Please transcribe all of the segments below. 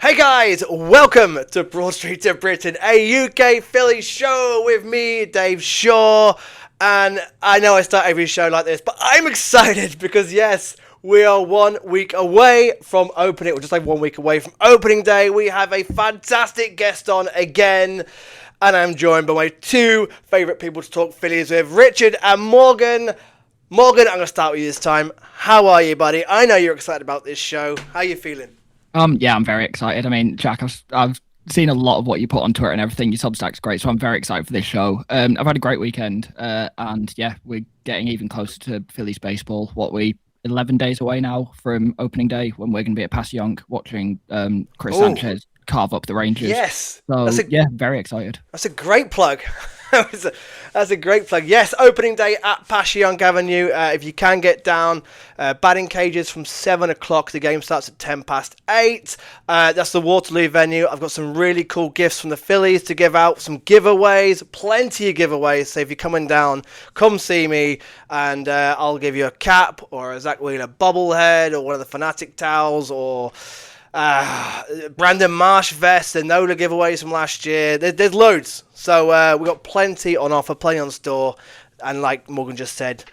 Hey guys, welcome to Broad Street to Britain, a UK Philly show with me, Dave Shaw. And I know I start every show like this, but I'm excited because yes, we are 1 week away from opening, or just like 1 week away from opening day. We have a fantastic guest on again, and I'm joined by my two favourite people to talk Phillies with, Richard and Morgan. Morgan, I'm going to start with you this time. How are you, buddy? I know you're excited about this show. How are you feeling? Yeah, I'm very excited. I mean, Jack, I've seen a lot of what you put on Twitter and everything. Your Substack's great, so I'm very excited for this show. I've had a great weekend, and yeah, we're getting even closer to Phillies baseball. 11 days away now from opening day, when we're going to be at Passyunk watching Chris Sanchez carve up the Rangers. Yes. So yeah, very excited. That's a great plug. That's a great plug. Yes, opening day at Passyunk Avenue. If you can get down, batting cages from 7 o'clock. The game starts at 8:10. That's the Waterloo venue. I've got some really cool gifts from the Phillies to give out. Some giveaways, plenty of giveaways. So if you're coming down, come see me, and I'll give you a cap or a Zach Wheeler bobblehead or one of the Fanatic towels or Brandon Marsh vest, the Nola giveaways from last year. There's loads. So we've got plenty on offer, plenty on store. And like Morgan just said,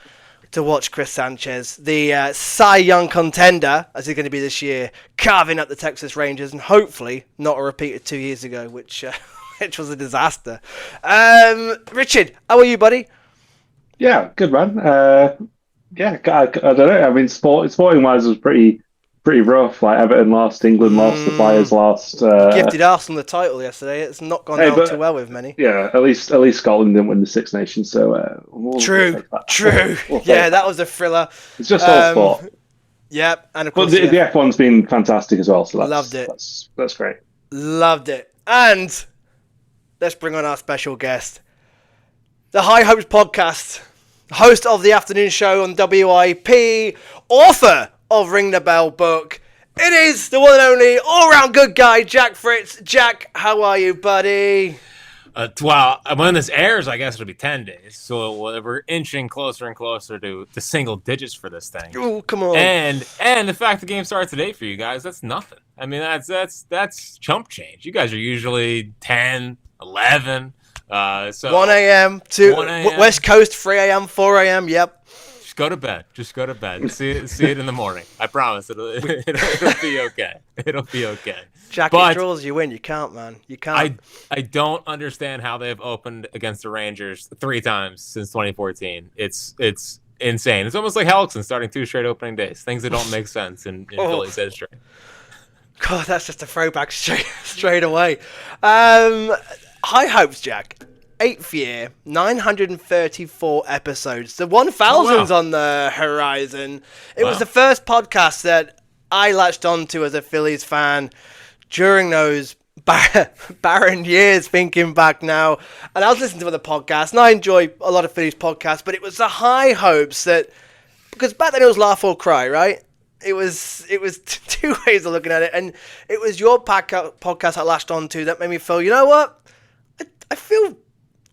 to watch Chris Sanchez, the Cy Young contender, as he's going to be this year, carving up the Texas Rangers, and hopefully not a repeat of 2 years ago, which was a disaster. Richard, how are you, buddy? Yeah, good man. Yeah, I don't know. I mean, sporting wise was pretty rough. Like Everton lost, England lost, the Flyers lost. Gifted Arsenal the title yesterday. It's not gone down too well with many. Yeah, at least Scotland didn't win the Six Nations. So true. Yeah, that was a thriller. It's just all sport. Yep, and of course, the F1's been fantastic as well. So loved it. That's great. Loved it. And let's bring on our special guest, the High Hopes podcast, host of the afternoon show on WIP, author of Ring the Bell book. It is the one and only all-round good guy, Jack Fritz. Jack, how are you, buddy? Well, when this airs, I guess it'll be 10 days. So we're inching closer and closer to the single digits for this thing. Oh, come on. And the fact the game starts today for you guys, that's nothing. I mean, that's chump change. You guys are usually 10, 11. So 1 a.m. to 1 a.m. West Coast, 3 a.m., 4 a.m., yep. Go to bed. Just go to bed. See it in the morning. I promise it'll be okay. It'll be okay. Jack, it draws you in. You can't, man. You can't. I don't understand how they've opened against the Rangers 3 times since 2014. It's insane. It's almost like Hellickson starting 2 straight opening days. Things that don't make sense in Phillies history. God, that's just a throwback straight away. High hopes, Jack. 8th year, 934 episodes. The 1000's on the horizon. It was the first podcast that I latched onto as a Phillies fan during those barren years, thinking back now. And I was listening to other podcasts, and I enjoy a lot of Phillies podcasts, but it was the high hopes that, because back then it was laugh or cry, right? It was 2 ways of looking at it, and it was your podcast I latched onto that made me feel, you know what?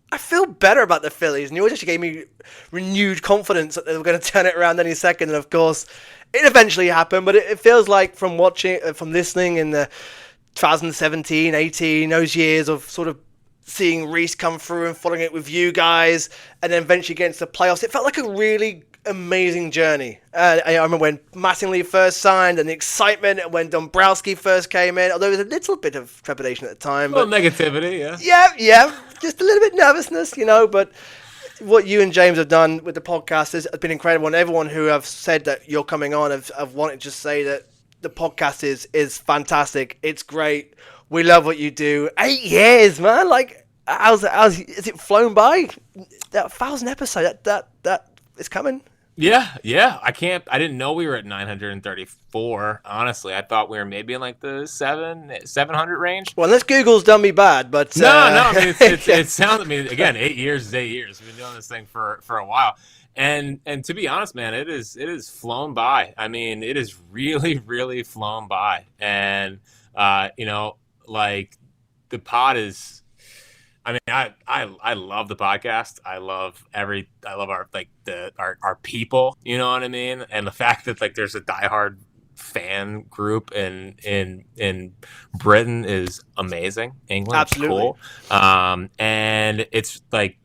I feel better about the Phillies, and you just gave me renewed confidence that they were going to turn it around any second. And of course, it eventually happened. But it feels like from listening in the 2017, 18, those years of sort of seeing Reese come through and following it with you guys, and then eventually getting to the playoffs, it felt like a really amazing journey. I remember when Mattingly first signed, and the excitement when Dombrowski first came in, although there was a little bit of trepidation at the time. A little negativity, yeah. Yeah, just a little bit nervousness, but what you and James have done with the podcast has been incredible, and everyone who have said that you're coming on have wanted to say that the podcast is fantastic. It's great. We love what you do. 8 years, man. Like, how's is it flown by? That 1,000 episode, that is coming. Yeah. I didn't know we were at 934. Honestly, I thought we were maybe in like the 700 range. Well, unless Google's done me bad, but no. I mean, it sounds. I mean, again, 8 years is 8 years. We've been doing this thing for a while, and to be honest, man, it is flown by. I mean, it is really, really flown by, and like the pod is. I mean, I love the podcast. I love our people. You know what I mean? And the fact that like there's a diehard fan group in Britain is amazing. England, Absolutely. cool. And it's like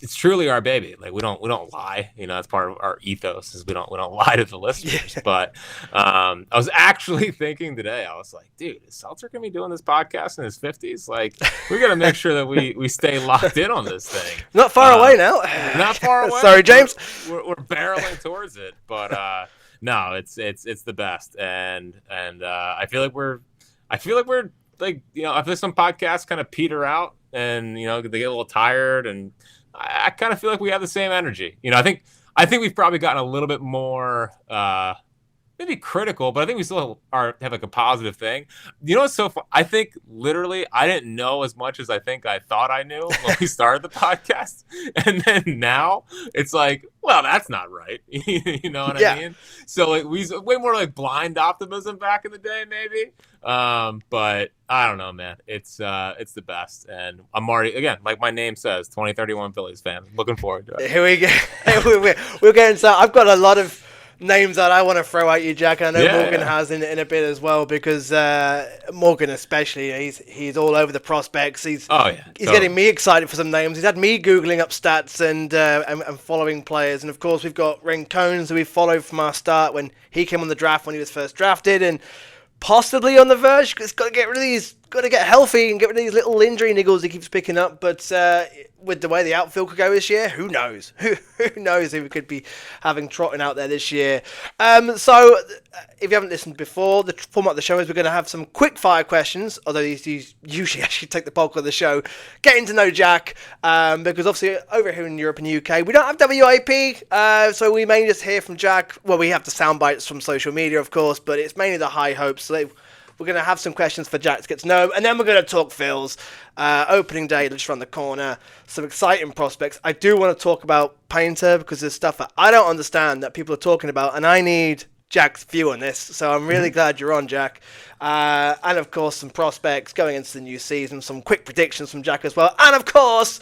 it's truly our baby. Like we don't lie. You know, that's part of our ethos is we don't lie to the listeners. Yeah. But I was actually thinking today, I was like, dude, is Seltzer gonna be doing this podcast in his 50s? Like, we gotta make sure that we stay locked in on this thing. Not far away now. Not far away. Sorry, James. We're barreling towards it, but no, it's the best, and I feel like we're like, you know, I feel like some podcasts kind of peter out, and you know, they get a little tired, and I kind of feel like we have the same energy. You know, I think we've probably gotten a little bit more maybe critical, but I think we still have like a positive thing. You know what's so fun? I think literally I didn't know as much as I think I thought I knew when we started the podcast. And then now it's like, well, that's not right. You know what I mean? So like we way more like blind optimism back in the day, maybe. But I don't know, man. It's the best. And I'm already, again, like my name says, 2031 Phillies fan. Looking forward to it. Here we go. We're getting so I've got a lot of names that I want to throw at you, Jack. And I know Morgan has in a bit as well, because Morgan especially, he's all over the prospects. He's getting me excited for some names. He's had me googling up stats and following players. And of course, we've got Rincones, who we followed from our start when he came on the draft when he was first drafted, and possibly on the verge. It's got to get rid of these. Got to get healthy and get rid of these little injury niggles he keeps picking up. But with the way the outfield could go this year, who knows? Who knows if we could be having Trotting out there this year? So if you haven't listened before, the format of the show is we're going to have some quick fire questions, although these usually actually take the bulk of the show. Getting to know Jack, because obviously over here in Europe and UK, we don't have WIP, so we may just hear from Jack. Well, we have the sound bites from social media, of course, but it's mainly the high hopes. So we're going to have some questions for Jack to get to know, and then we're going to talk Phils. Opening day just around the corner. Some exciting prospects. I do want to talk about Painter, because there's stuff that I don't understand that people are talking about, and I need Jack's view on this. So I'm really glad you're on, Jack. And of course, some prospects going into the new season, some quick predictions from Jack as well. And of course,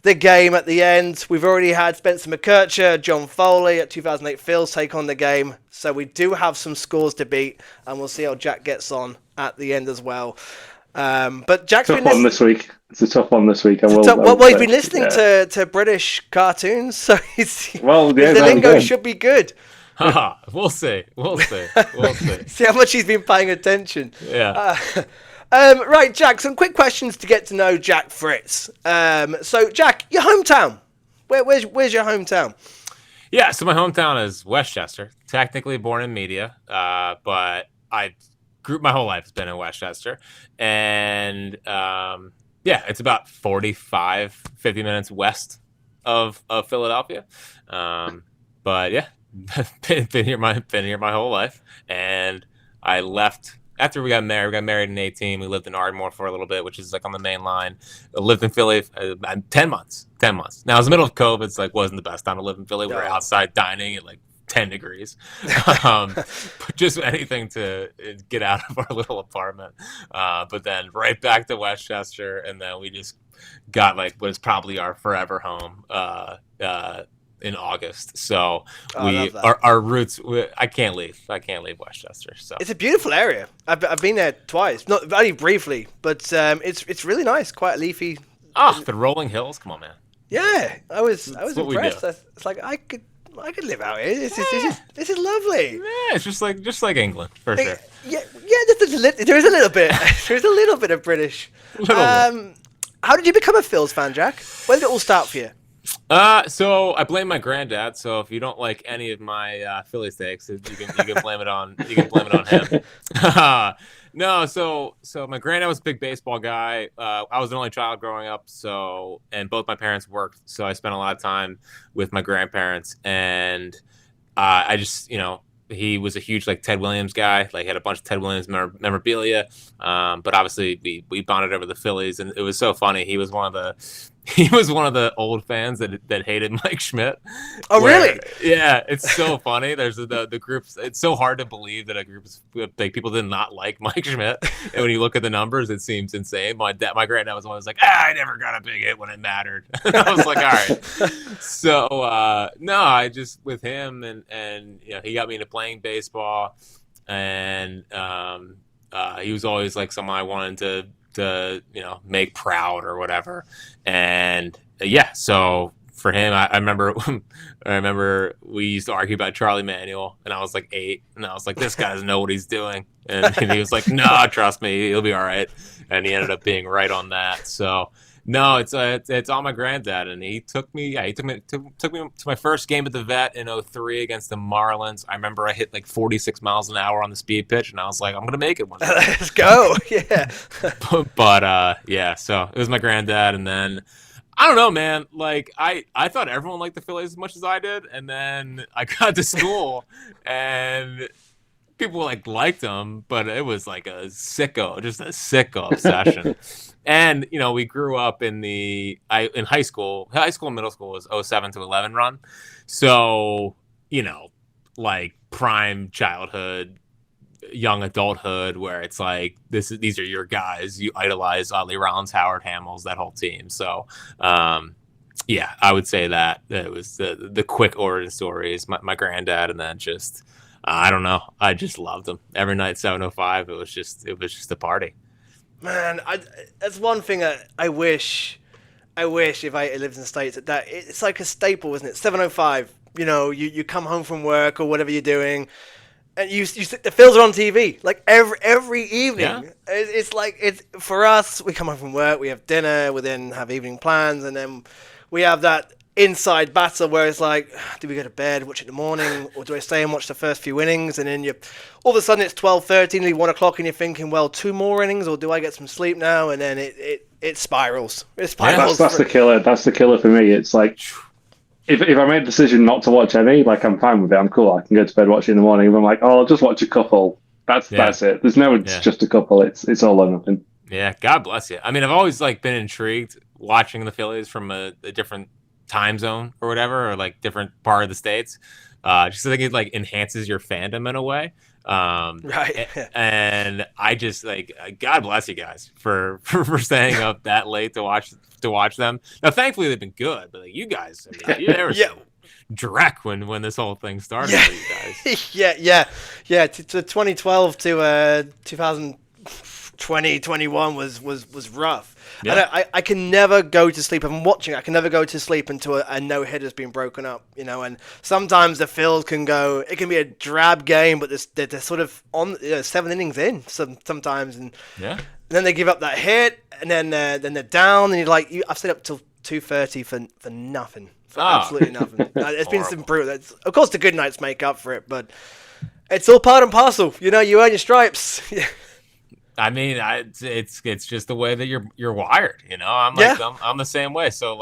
the game at the end. We've already had Spencer McKercher, John Foley at 2008 Phils take on the game. So we do have some scores to beat, and we'll see how Jack gets on at the end as well. But Jack's tough been one this week. It's a tough one this week. He's been listening to British cartoons, so his lingo should be good. We'll see. See how much he's been paying attention. Yeah. Right, Jack, some quick questions to get to know Jack Fritz. So, Jack, your hometown. Where's your hometown? Yeah, so my hometown is Westchester. Technically born in Media, but I grew my whole life has been in Westchester. And it's about 50 minutes west of Philadelphia. But yeah, been here my whole life. And I left after we got married. We got married in 2018. We lived in Ardmore for a little bit, which is like on the main line. I lived in Philly 10 months. Now it was the middle of COVID. It's like wasn't the best time to live in Philly. We were outside dining at like 10 degrees. But just anything to get out of our little apartment. But then right back to Westchester, and then we just got like what is probably our forever home in August. So our roots. I can't leave Westchester. So it's a beautiful area. I've been there twice, not very briefly, but it's really nice, quite leafy. The rolling hills. Come on, man. Yeah, I was impressed. It's like I could live out here. This is lovely. Yeah, it's just like England for sure. Yeah. There is a little bit. There's a little bit of British. How did you become a Phils fan, Jack? When did it all start for you? So I blame my granddad. So if you don't like any of my Phillies takes, you can blame it on him. No, so my granddad was a big baseball guy. I was an only child growing up, and both my parents worked, so I spent a lot of time with my grandparents, and I just, he was a huge like Ted Williams guy, like had a bunch of Ted Williams memorabilia. But obviously we bonded over the Phillies, and it was so funny. He was one of the old fans that hated Mike Schmidt. Oh, really? Yeah, it's so funny. There's the groups. It's so hard to believe that a group of like people did not like Mike Schmidt, and when you look at the numbers, it seems insane. My granddad was always like, I never got a big hit when it mattered. And I was like, all right. So no, I just with him and he got me into playing baseball. and he was always like someone I wanted to make proud or whatever. And so for him, I remember we used to argue about Charlie Manuel, and I was like 8, and I was like, this guy doesn't know what he's doing, and he was like, no, trust me, he'll be all right, and he ended up being right on that. So no, it's on my granddad, and he took me to my first game at the Vet in 03 against the Marlins. I remember I hit like 46 miles an hour on the speed pitch, and I was like, I'm gonna make it one day. Let's go. Yeah. But so it was my granddad, and then I don't know, man. Like I thought everyone liked the Phillies as much as I did, and then I got to school and people liked them, but it was like just a sicko obsession. And we grew up in high school and middle school was 07 to 11 run, so like prime childhood, young adulthood, where it's like these are your guys. You idolize Otley Rollins, Howard Hamels, that whole team. So I would say that it was the quick origin story is my granddad, and then just I don't know, I just loved him. Every night 7:05, it was just a party. Man, that's one thing I wish if I lived in the States, that it's like a staple, isn't it? 7:05, you come home from work or whatever you're doing, and the Phils are on TV like every evening. Yeah. It's like, it's for us, we come home from work, we have dinner, we then have evening plans, and then we have that inside battle where it's like, do we go to bed, watch it in the morning, or do I stay and watch the first few innings? And then all of a sudden it's 12:30, nearly 1 o'clock, and you're thinking, well, 2 more innings, or do I get some sleep now? And then it spirals. It spirals. That's the killer. That's the killer for me. It's like, if I made a decision not to watch any, like, I'm fine with it. I'm cool. I can go to bed, watch it in the morning. If I'm like, I'll just watch a couple. That's it. There's no, it's just a couple. It's all or nothing. Yeah, God bless you. I mean, I've always been intrigued watching the Phillies from a different time zone or whatever, or like different part of the States. Just I think it enhances your fandom in a way. Right. And I just God bless you guys for staying up that late to watch them. Now, thankfully they've been good, but you guys, there was dreck when this whole thing started for you guys. yeah. To 2012 to 2020, 21 was rough. Yeah. And I can never go to sleep. If I'm watching, I can never go to sleep until a no-hitter's been broken up, and sometimes the Phils can go, it can be a drab game, but they're sort of on 7 innings in sometimes, and then they give up that hit, and then they're down, and you're like, I've stayed up till 2:30 for nothing, absolutely nothing. It's been some brutal. Of course, the good nights make up for it, but it's all part and parcel. You earn your stripes. I mean, it's just the way that you're wired. I'm the same way. So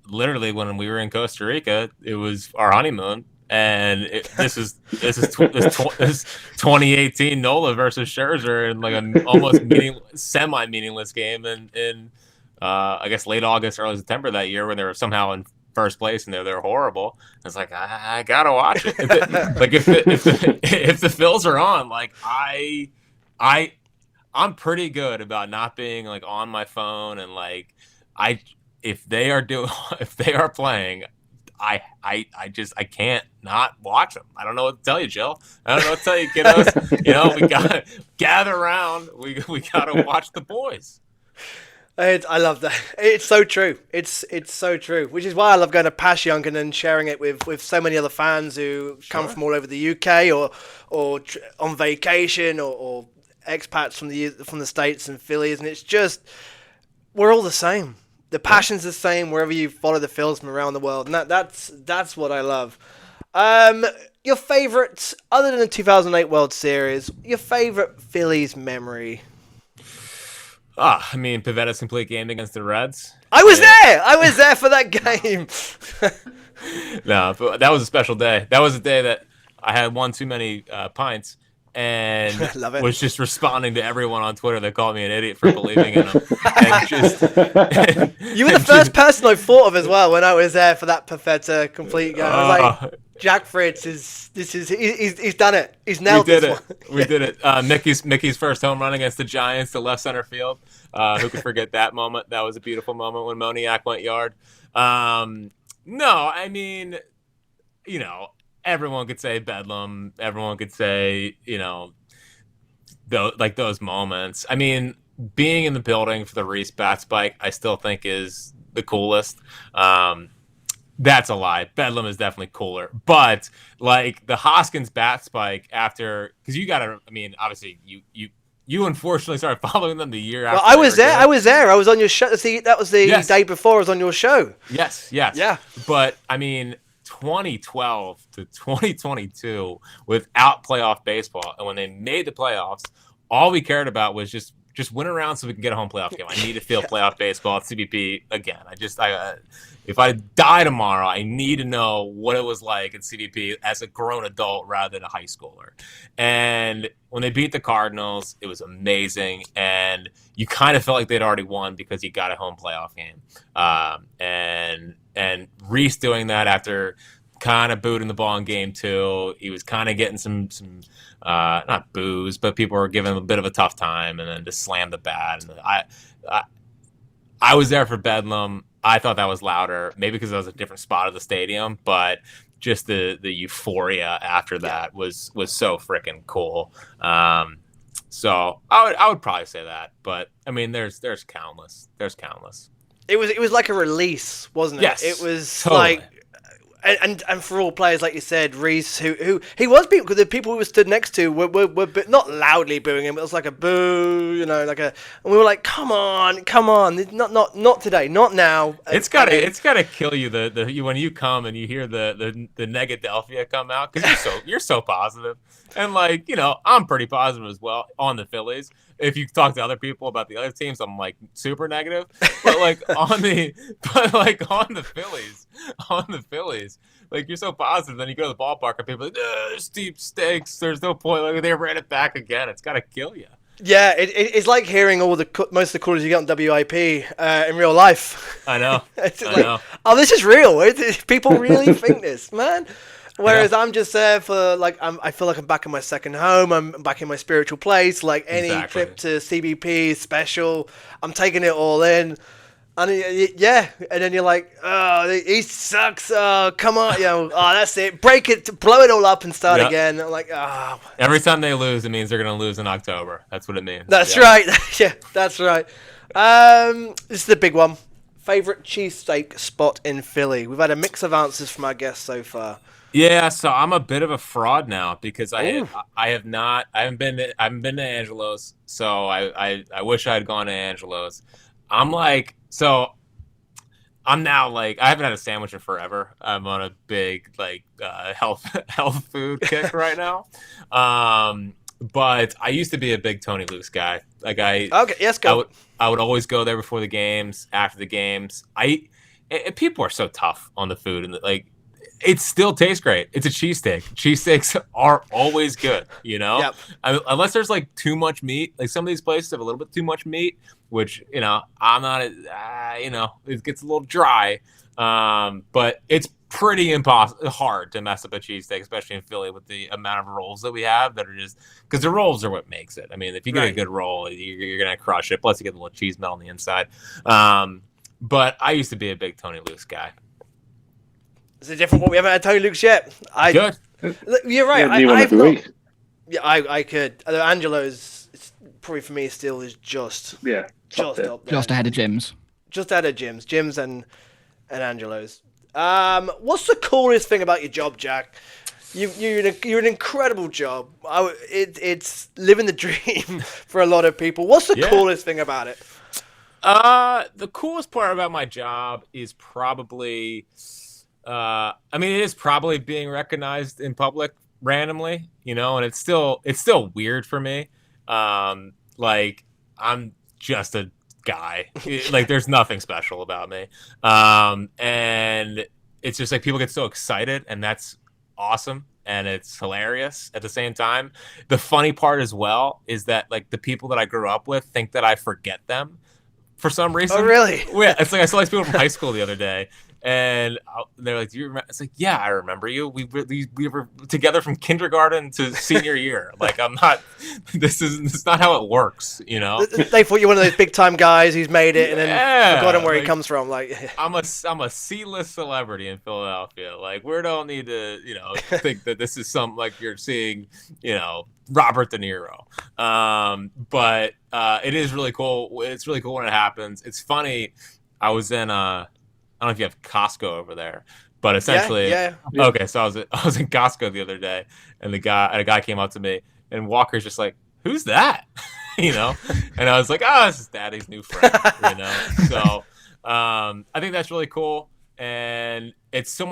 literally when we were in Costa Rica, it was our honeymoon, and this is 2018 Nola versus Scherzer in an almost semi meaningless game in I guess late August, early September that year, when they were somehow in first place and they're horrible. It's like, I gotta watch it. If the Phils are on, I'm pretty good about not being on my phone, and if they are playing, I can't not watch them. I don't know what to tell you, Jill. I don't know what to tell you, kiddos. We gotta gather around. We gotta watch the boys. I love that. It's so true. It's so true. Which is why I love going to Passyunk and then sharing it with so many other fans who come from all over the UK or on vacation or expats from the States and Phillies, and it's just, we're all the same. The passion's the same wherever you follow the Phils from around the world, and that's what I love. Your favourite, other than the 2008 World Series, your favourite Phillies memory? I mean, Pavetta's complete game against the Reds. I was there for that game. No, but that was a special day. That was a day that I had one too many pints and was just responding to everyone on Twitter that called me an idiot for believing in him. You were the first person I thought of as well when I was there for that Pavetta complete game. I was like, Jack Fritz he's done it. He's nailed this one. We did it. Mickey's first home run against the Giants to left center field. Who could forget that moment? That was a beautiful moment when Moniak went yard. No, I mean, everyone could say Bedlam. Everyone could say, those moments. I mean, being in the building for the Reese bat spike, I still think is the coolest. That's a lie. Bedlam is definitely cooler. But like the Hoskins bat spike after, because obviously you unfortunately started following them the year after. Well, I was there. I was on your show. See, that was the day before I was on your show. Yes. Yeah. But I mean, 2012 to 2022 without playoff baseball, and when they made the playoffs, all we cared about was just win around so we can get a home playoff game. I need to feel playoff baseball at CBP again. If I die tomorrow, I need to know what it was like at CBP as a grown adult rather than a high schooler. And when they beat the Cardinals, it was amazing. And you kind of felt like they'd already won because you got a home playoff game. And Reese doing that after kind of booting the ball in game 2. He was kind of getting some not boos, but people were giving him a bit of a tough time, and then just slammed the bat. And I was there for Bedlam. I thought that was louder, maybe because it was a different spot of the stadium, but just the euphoria after that was so freaking cool. So I would probably say that, but I mean, there's countless. It was like a release, wasn't it? Yes, it was totally. like. And for all players, like you said, Reese, who he was being, because the people we stood next to were not loudly booing him, but it was like a boo, and we were like, come on, not today, not now. It's gotta kill you when you come and you hear the Negadelphia come out, because you're so positive, and I'm pretty positive as well on the Phillies. If you talk to other people about the other teams, I'm like super negative. But on the Phillies, like you're so positive. Then you go to the ballpark and people are like, there's deep stakes. There's no point. Like they ran it back again. It's gotta kill you. Yeah, it's like hearing all most of the callers you get on WIP in real life. I know. I know. Oh, this is real. People really think this, man. Whereas I'm just there for I feel like I'm back in my second home. I'm back in my spiritual place. Like any trip to CBP is special. I'm taking it all in, and and then you're like, oh, he sucks. Oh, come on, that's it. Break it, blow it all up, and start again. I'm like, oh. Every time they lose, it means they're gonna lose in October. That's what it means. That's right. Yeah, that's right. This is the big one. Favorite cheesesteak spot in Philly? We've had a mix of answers from our guests so far. Yeah, so I'm a bit of a fraud now because I haven't been to Angelo's, so I wish I had gone to Angelo's. I'm now I haven't had a sandwich in forever. I'm on a big health food kick right now. But I used to be a big Tony Luke's guy. Okay, yes, go. I would always go there before the games, after the games. People are so tough on the food, and it still tastes great. It's a cheesesteak. Cheesesteaks are always good, Yep. Unless there's too much meat. Like some of these places have a little bit too much meat, which I'm not. It gets a little dry. But it's pretty hard to mess up a cheesesteak, especially in Philly with the amount of rolls that we have that are just because the rolls are what makes it. I mean, if you get a good roll, you're gonna crush it. Plus, you get a little cheese melt on the inside. But I used to be a big Tony Luke's guy. It's a different one. We haven't had Tony Luke's yet. Good. You're right. I could. Angelo's, it's probably for me still is just up there. Just ahead of Jim's. Just ahead of Jim's and Angelo's. What's the coolest thing about your job, Jack? You're an incredible job. It's living the dream for a lot of people. What's the coolest thing about it? The coolest part about my job is probably. It is probably being recognized in public randomly, and it's still weird for me. I'm just a guy. There's nothing special about me. And it's just people get so excited, and that's awesome. And it's hilarious at the same time. The funny part as well is that the people that I grew up with think that I forget them for some reason. Oh, really? Yeah, it's I saw these people from high school the other day. And they're like, "Do you remember?" It's like, "Yeah, I remember you. We were together from kindergarten to senior year. Like, I'm not. This is not how it works, you know." They thought you were one of those big time guys who's made it and then forgotten where he comes from. Like, I'm a C-list celebrity in Philadelphia. Like, we don't need to, think that this is some like you're seeing, Robert De Niro. But it is really cool. It's really cool when it happens. It's funny. I was in I don't know if you have Costco over there, but essentially, yeah. Okay. So I was in Costco the other day, and a guy came up to me, and Walker's just like, "Who's that?" And I was like, "Oh, this is Daddy's new friend." So I think that's really cool, and it's so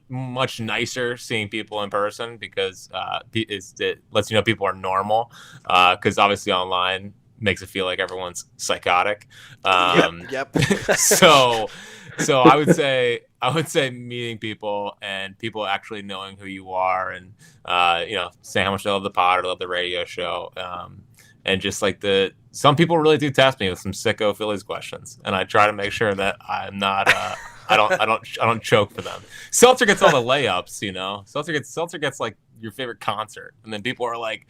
much nicer seeing people in person because it lets you know people are normal. Because obviously online makes it feel like everyone's psychotic. Yep. so I would say meeting people and people actually knowing who you are and saying how much they love the pod or love the radio show. And just like some people really do test me with some sicko Phillies questions, and I try to make sure that I'm not I don't choke for them. Seltzer gets all the layups, Seltzer gets like your favorite concert, and then people are like,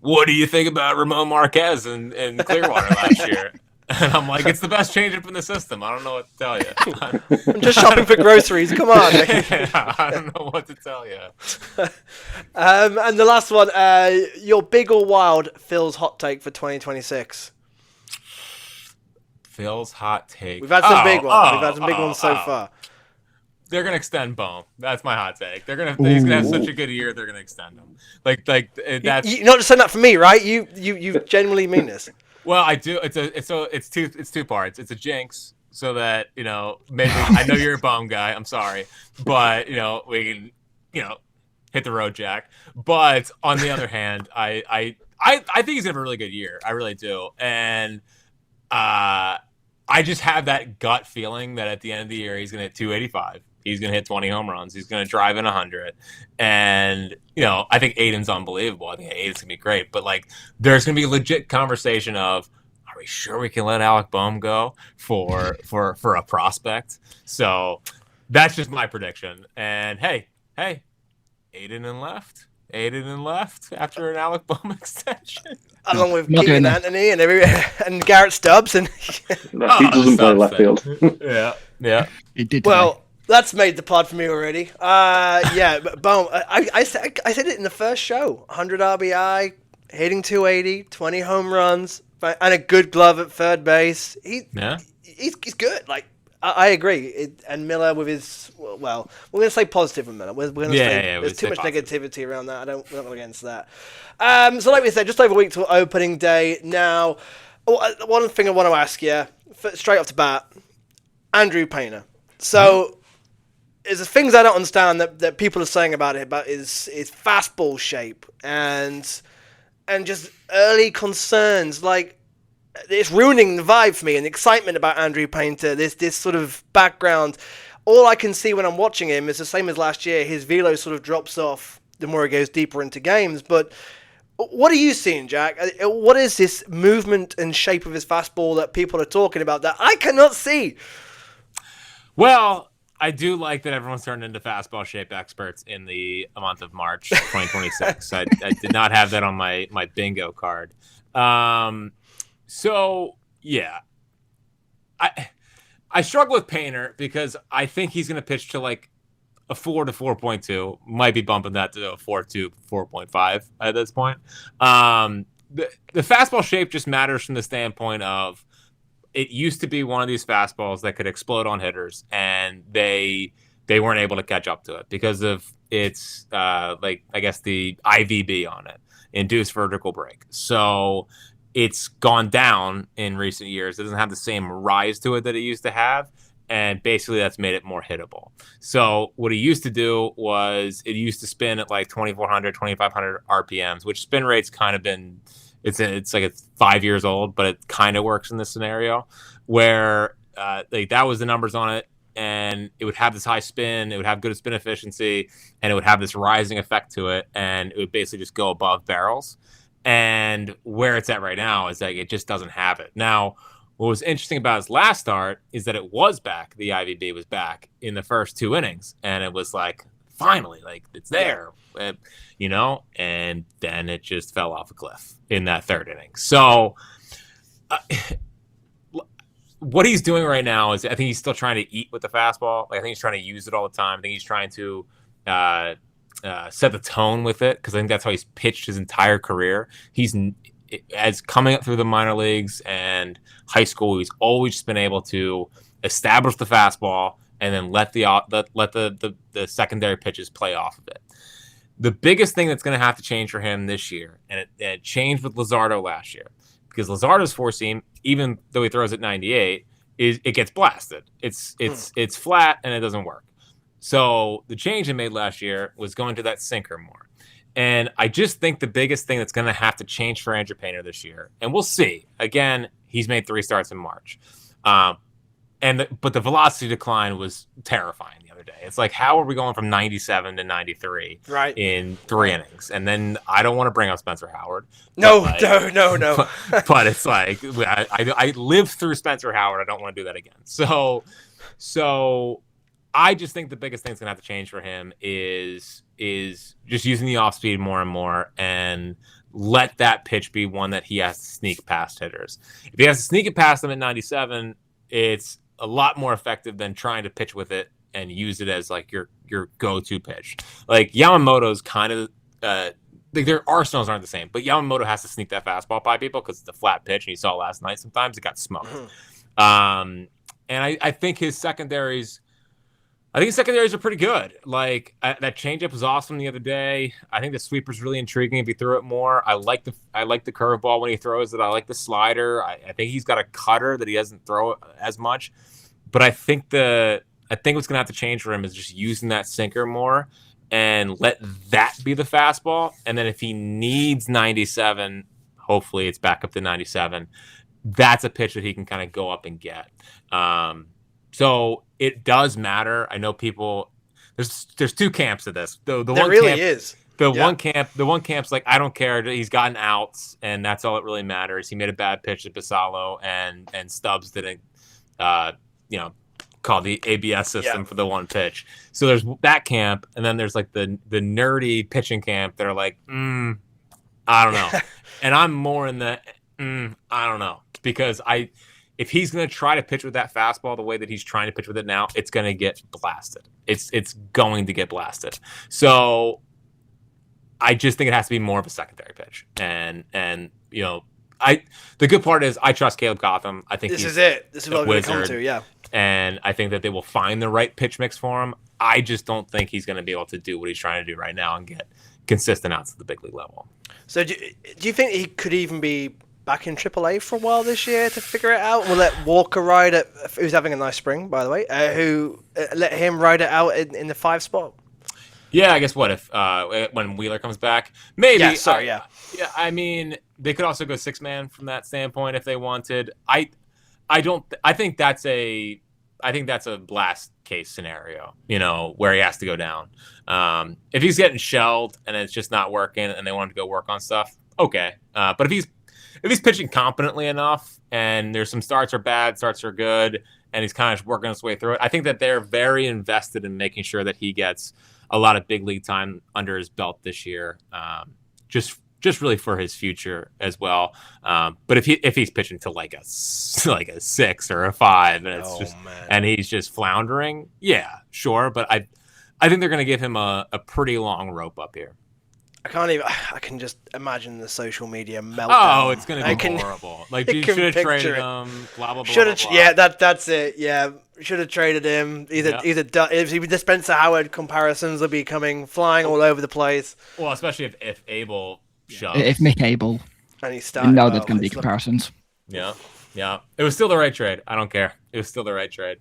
what do you think about Ramon Marquez in Clearwater last year? And I'm like, it's the best changeup in the system. I don't know what to tell you. I'm just shopping for groceries. Come on. I don't know what to tell you. And the last one, your big or wild Phil's hot take for 2026. Phil's hot take. We've had some big ones. We've had some big ones so far. They're gonna extend Bohm. That's my hot take. He's gonna have such a good year. They're gonna extend him. Like that's. You're not just saying that for me, right? You genuinely mean this. Well, I do. It's two parts. It's a jinx, so that maybe I know you're a Bohm guy. I'm sorry, but we can hit the road, Jack. But on the other hand, I think he's gonna have a really good year. I really do, and I just have that gut feeling that at the end of the year he's gonna hit 285. He's going to hit 20 home runs. He's going to drive in 100. And, I think Aiden's unbelievable. I think Aiden's going to be great. But, there's going to be a legit conversation of, are we sure we can let Alec Bohm go for a prospect? So that's just my prediction. And, hey, Aiden in left after an Alec Bohm extension. Along with Keegan Anthony and Garrett Stubbs. And he doesn't play left field. Yeah. He did. Well, that's made the pod for me already. But Bohm, I said it in the first show. 100 RBI, hitting 280, 20 home runs, and a good glove at third base. He's good. I agree. And Miller with his, well, we're going to say positive with Miller. We're going to say there's too much negativity around that. We're not against that. So like we said, just over a week till opening day. Now, one thing I want to ask you, straight off the bat, Andrew Painter. So, there's the things I don't understand that people are saying about it, about his fastball shape and just early concerns. Like, it's ruining the vibe for me and the excitement about Andrew Painter, this sort of background. All I can see when I'm watching him is the same as last year. His velo sort of drops off the more he goes deeper into games. But what are you seeing, Jack? What is this movement and shape of his fastball that people are talking about that I cannot see? Well, I do like that everyone's turned into fastball shape experts in the month of March 2026. I did not have that on my bingo card. So yeah, I struggle with Painter because I think he's going to pitch to like a 4 to 4.2. Might be bumping that to a 4.2, 4.5 at this point. The fastball shape just matters from the standpoint of, it used to be one of these fastballs that could explode on hitters, and they weren't able to catch up to it because of its I guess the IVB on it, induced vertical break. So it's gone down in recent years. It doesn't have the same rise to it that it used to have, and basically that's made it more hittable. So what he used to do was it used to spin at like 2,400, 2,500 RPMs, which spin rate's kind of been. It's like it's 5 years old, but it kind of works in this scenario where that was the numbers on it, and it would have this high spin, it would have good spin efficiency, and it would have this rising effect to it, and it would basically just go above barrels. And where it's at right now is like it just doesn't have it. Now, What was interesting about his last start is that it was back. The IVB was back in the first 2 innings, and it was like, finally, like it's there, you know, and then it just fell off a cliff in that 3rd inning. So what he's doing right now is I think he's still trying to eat with the fastball. Like, I think he's trying to use it all the time. I think he's trying to set the tone with it, because I think that's how he's pitched his entire career. He's as coming up through the minor leagues and high school, he's always been able to establish the fastball and then let the secondary pitches play off of it. The biggest thing that's going to have to change for him this year, and it changed with Luzardo last year, because Luzardo's four seam, even though he throws at 98, it gets blasted. It's flat and it doesn't work. So the change he made last year was going to that sinker more. And I just think the biggest thing that's going to have to change for Andrew Painter this year, and we'll see. Again, he's made 3 starts in March. But the velocity decline was terrifying the other day. It's like, how are we going from 97 to 93 in 3 innings? And then I don't want to bring up Spencer Howard. No. But it's like, I lived through Spencer Howard. I don't want to do that again. So I just think the biggest thing that's going to have to change for him is just using the off speed more and more, and let that pitch be one that he has to sneak past hitters. If he has to sneak it past them at 97, it's a lot more effective than trying to pitch with it and use it as like your go-to pitch. Like Yamamoto's kind of like their arsenals aren't the same, but Yamamoto has to sneak that fastball by people because it's a flat pitch, and you saw last night sometimes it got smoked. And I think his secondaries are pretty good. Like that changeup was awesome the other day. I think the sweeper's really intriguing if he threw it more. I like the curveball when he throws it. I like the slider. I think he's got a cutter that he doesn't throw as much. But I think what's gonna have to change for him is just using that sinker more and let that be the fastball. And then if he needs 97, hopefully it's back up to 97. That's a pitch that he can kind of go up and get. So it does matter. I know people. There's 2 camps to this. The one really camp, is. The one camp's like, I don't care. He's gotten outs, and that's all that really matters. He made a bad pitch to Basallo, and Stubbs didn't, call the ABS system for the one pitch. So there's that camp, and then there's like the nerdy pitching camp that are like, I don't know, and I'm more in the I don't know, because if he's going to try to pitch with that fastball the way that he's trying to pitch with it now, it's going to get blasted. It's going to get blasted. So I just think it has to be more of a secondary pitch. And the good part is I trust Caleb Cotham. I think this is it. This is what we're going to come to, yeah. And I think that they will find the right pitch mix for him. I just don't think he's going to be able to do what he's trying to do right now and get consistent outs at the big league level. So do you think he could even be back in AAA for a while this year to figure it out? We'll let Walker ride it, who's having a nice spring, by the way, let him ride it out in the 5 spot? Yeah, I guess if when Wheeler comes back, maybe. Yeah, Yeah, I mean, they could also go 6-man from that standpoint if they wanted. I think that's a blast case scenario, where he has to go down. If he's getting shelled and it's just not working and they want him to go work on stuff, okay. But if he's pitching competently enough and there's some starts are bad, starts are good, and he's kind of working his way through it, I think that they're very invested in making sure that he gets a lot of big league time under his belt this year, just really for his future as well. But if he's pitching to like a 6 or a 5 and and he's just floundering, yeah, sure. But I think they're going to give him a pretty long rope up here. I can just imagine the social media meltdown. Oh, it's going to be horrible. Like, you should have traded him, blah, blah, blah. Yeah, that's it. Yeah, should have traded him. Either Spencer Howard comparisons will be coming flying all over the place. Well, especially if Abel shoves. If Mick Abel. And he started. You know there's going to be comparisons. Yeah. It was still the right trade. I don't care. It was still the right trade.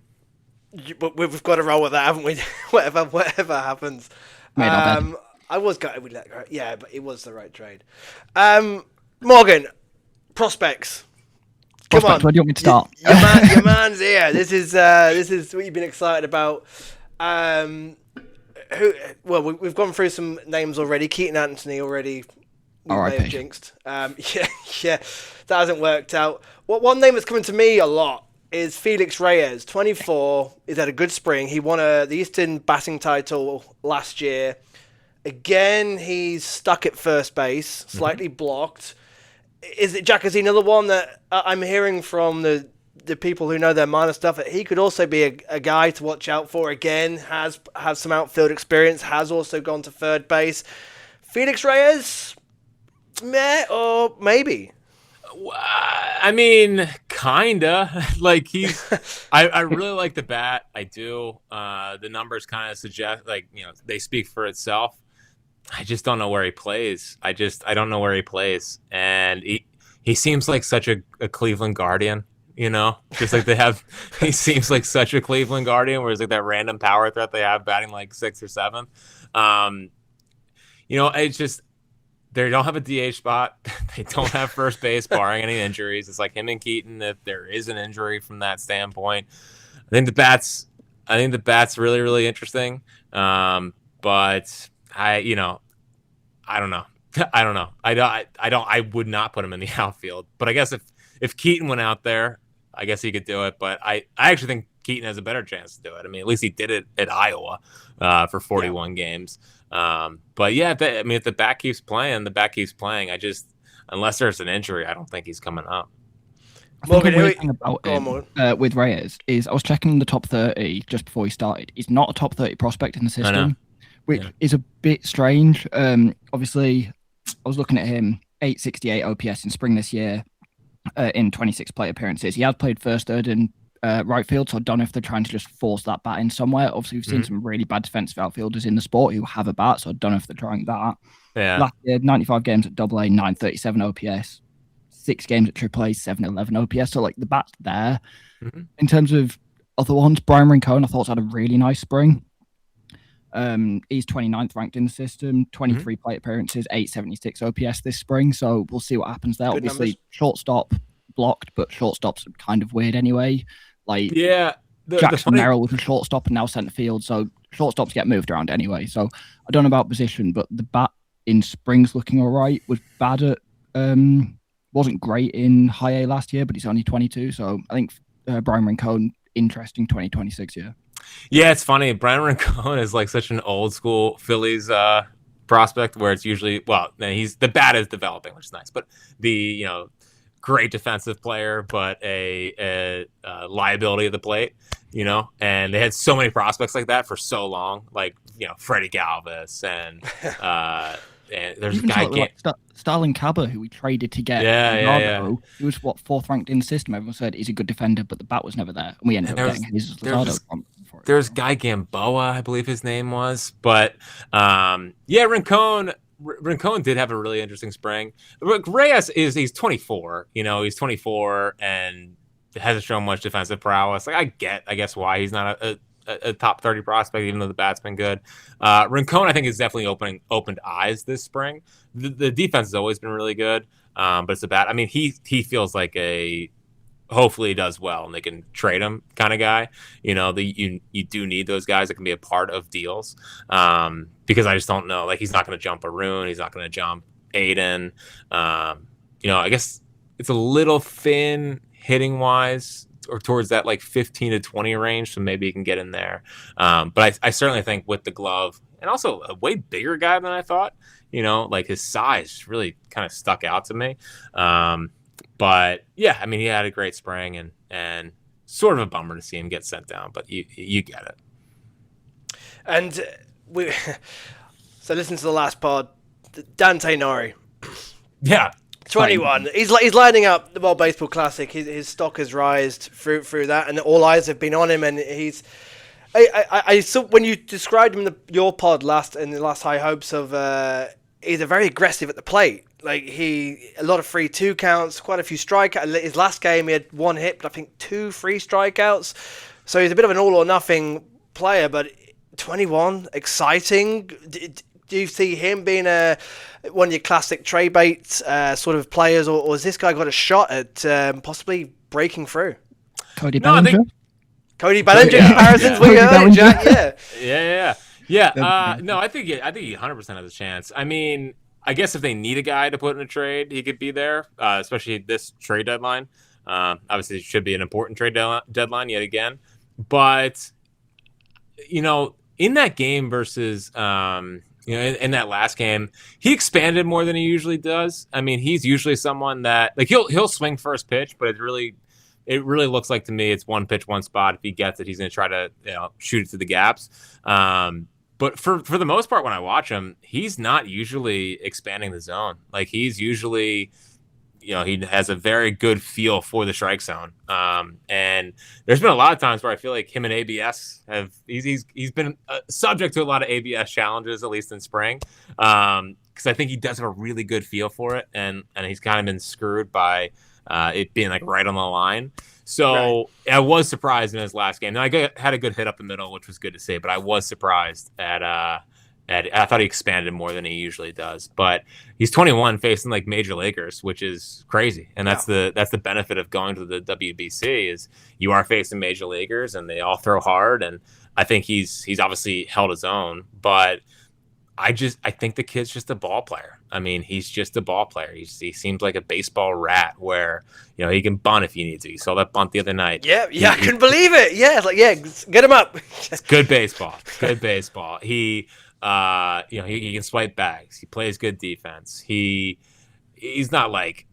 But we've got to roll with that, haven't we? whatever happens. I was gutted with that. Yeah, but it was the right trade. Morgan, prospects. Come on. Where do you want me to start? Your man's here. This is what you've been excited about. We've gone through some names already. Keaton Anthony already we may have R.I.P. jinxed. Yeah, that hasn't worked out. One name that's coming to me a lot is Felix Reyes, 24. He's had a good spring. He won the Eastern batting title last year. Again, he's stuck at first base, slightly blocked. Is it, Jack, is he another one that I'm hearing from the people who know their minor stuff that he could also be a guy to watch out for? Again, has some outfield experience, has also gone to third base. Felix Reyes, meh, or maybe? I mean, kinda. Like I really like the bat. I do. The numbers kind of suggest, like, they speak for itself. I just don't know where he plays. I don't know where he plays, and he seems like such a Cleveland Guardian. Just like they have. He seems like such a Cleveland Guardian, where it's like that random power threat they have batting like 6th or 7th. It's just. They don't have a DH spot. They don't have first base, barring any injuries. It's like him and Keaton. If there is an injury from that standpoint, I think the bat's really, really interesting. But I don't know. I would not put him in the outfield. But I guess if Keaton went out there, I guess he could do it. But I actually think Keaton has a better chance to do it. I mean, at least he did it at Iowa for 41 games. But yeah, if the bat keeps playing, the bat keeps playing. Unless there's an injury, I don't think he's coming up. I think the weird thing about him with Reyes is I was checking the top 30 just before he started. He's not a top 30 prospect in the system, which is a bit strange. Obviously, I was looking at him, 868 OPS in spring this year in 26 plate appearances. He has played first, third, and right field, so I don't know if they're trying to just force that bat in somewhere. Obviously, we've seen some really bad defensive outfielders in the sport who have a bat, so I don't know if they're trying that. Yeah. Last year, 95 games at AA, 937 OPS, 6 games at AAA, 711 OPS, so like the bat's there. In terms of other ones, Brian Rincon, I thought had a really nice spring. He's 29th ranked in the system, 23 plate appearances, 876 OPS this spring, so we'll see what happens there. Good Obviously, numbers. Shortstop blocked, but shortstop's kind of weird anyway. Like, The Jackson Merrill was a shortstop and now centre field, so shortstops get moved around anyway. So I don't know about position, but the bat in spring's looking all right. Was bad at, wasn't great in high A last year, but he's only 22. So I think Brian Rincon, interesting 2026 year. Yeah, it's funny. Brian Rincon is like such an old school Phillies prospect, where it's usually the bat is developing, which is nice, but the great defensive player, but a liability at the plate, and they had so many prospects like that for so long, like, Freddie Galvis and there's Even a guy, like Starlin Cabba, who we traded to get. He was 4th ranked in the system. Everyone said he's a good defender, but the bat was never there. And we ended up getting Jesus Luzardo. There's Guy Gamboa, I believe his name was, but Rincon did have a really interesting spring. Reyes he's 24, he's 24 and hasn't shown much defensive prowess. Like, I guess why he's not a top 30 prospect, even though the bat's been good. Rincon, I think, is definitely opened eyes this spring. The defense has always been really good, but it's the bat. I mean, he feels like hopefully he does well and they can trade him kind of guy. You do need those guys that can be a part of deals, because I just don't know. Like, he's not going to jump Arun. He's not going to jump Aiden. I guess it's a little thin hitting wise, or towards that like 15 to 20 range, so maybe he can get in there. But I certainly think with the glove, and also a way bigger guy than I thought, like his size really kind of stuck out to me. But yeah, I mean, he had a great spring, and sort of a bummer to see him get sent down, but you get it. And so listen to the last pod, Dante Nori. Yeah. 21. He's lining up the World Baseball Classic. His stock has rised through that, and all eyes have been on him. And he's, I saw when you described him in your pod last High Hopes of, he's very aggressive at the plate. Like, a lot of 3-2 counts, quite a few strikeouts. His last game he had 1 hit, but I think 2 free strikeouts. So he's a bit of an all or nothing player. But 21, exciting. Do you see him being one of your classic trade bait sort of players, or has this guy got a shot at possibly breaking through? Cody Bellinger? Cody Bellinger comparisons? We heard, Jack. Yeah. No, I think he 100% has a chance. I mean, I guess if they need a guy to put in a trade, he could be there, especially this trade deadline. Obviously, it should be an important trade deadline yet again. But, in that game versus, in that last game, he expanded more than he usually does. I mean, he's usually someone that, like, he'll swing first pitch, but it really looks like to me it's one pitch, one spot. If he gets it, he's going to try to shoot it to the gaps. But for the most part, when I watch him, he's not usually expanding the zone. Like, he's usually, he has a very good feel for the strike zone. And there's been a lot of times where I feel like him and ABS he's been subject to a lot of ABS challenges, at least in spring. Because I think he does have a really good feel for it, and he's kind of been screwed by it being like right on the line. So I was surprised in his last game. Now, I had a good hit up the middle, which was good to see, but I was surprised at I thought he expanded more than he usually does. But he's 21 facing like major leaguers, which is crazy. And that's the benefit of going to the WBC is you are facing major leaguers and they all throw hard. And I think he's obviously held his own, but I think the kid's just a ball player. I mean, he's just a ball player. He seems like a baseball rat where, he can bunt if he needs to. You saw that bunt the other night. Yeah, I couldn't believe it. Yeah, it's like, get him up. It's good baseball. Good baseball. He can swipe bags. He plays good defense. He's not like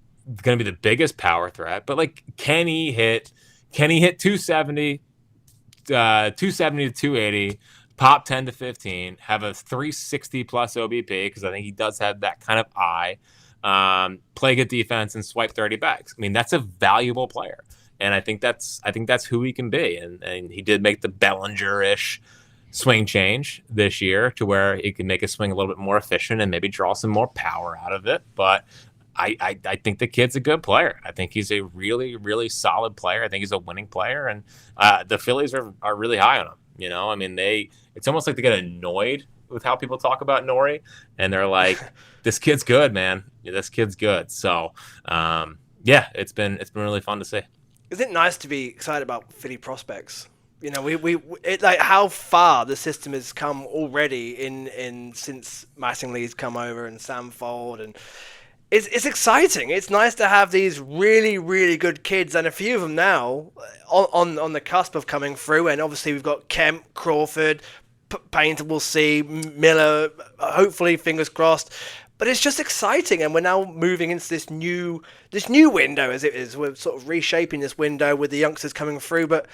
going to be the biggest power threat, but like, can he hit 270 to 280? Pop 10 to 15, have a 360 plus OBP, because I think he does have that kind of eye, play good defense, and swipe 30 bags. I mean, that's a valuable player. And I think that's who he can be. And he did make the Bellinger-ish swing change this year to where he can make his swing a little bit more efficient and maybe draw some more power out of it. But I think the kid's a good player. I think he's a really, really solid player. I think he's a winning player. And the Phillies are really high on him. I mean, it's almost like they get annoyed with how people talk about Nori, and they're like, this kid's good, man. This kid's good. So, it's been really fun to see. Isn't it nice to be excited about Philly prospects? It's like how far the system has come already in since Mattingly's come over and Sam Fold, and it's exciting. It's nice to have these really, really good kids, and a few of them now on the cusp of coming through. And obviously we've got Kemp, Crawford, Painter, we'll see, Miller, hopefully, fingers crossed. But it's just exciting, and we're now moving into this new window, as it is. We're sort of reshaping this window with the youngsters coming through. But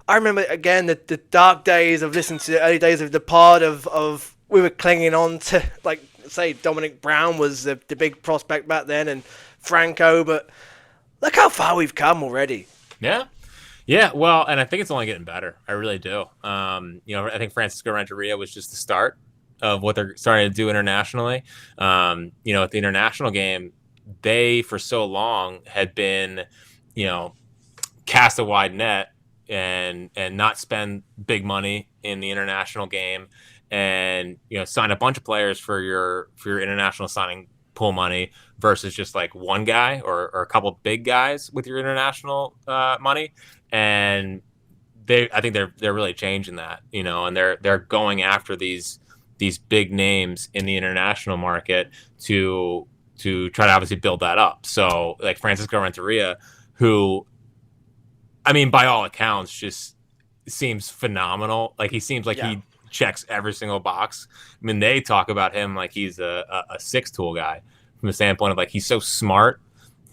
I remember, again, the dark days of listening to the early days of the pod of we were clinging on to, like, say, Dominic Brown was the big prospect back then, and Franco. But look how far we've come already. Yeah, well, and I think it's only getting better. I really do. I think Francisco Renteria was just the start of what they're starting to do internationally. At the international game, they for so long had been, cast a wide net and not spend big money in the international game, and sign a bunch of players for your international signing pool money versus just like one guy or a couple big guys with your international money. And I think they're really changing that, and they're going after these big names in the international market to try to obviously build that up. So like Francisco Renteria, who, I mean, by all accounts, just seems phenomenal. Like, he seems like he checks every single box. I mean, they talk about him like he's a six tool guy from the standpoint of like, he's so smart.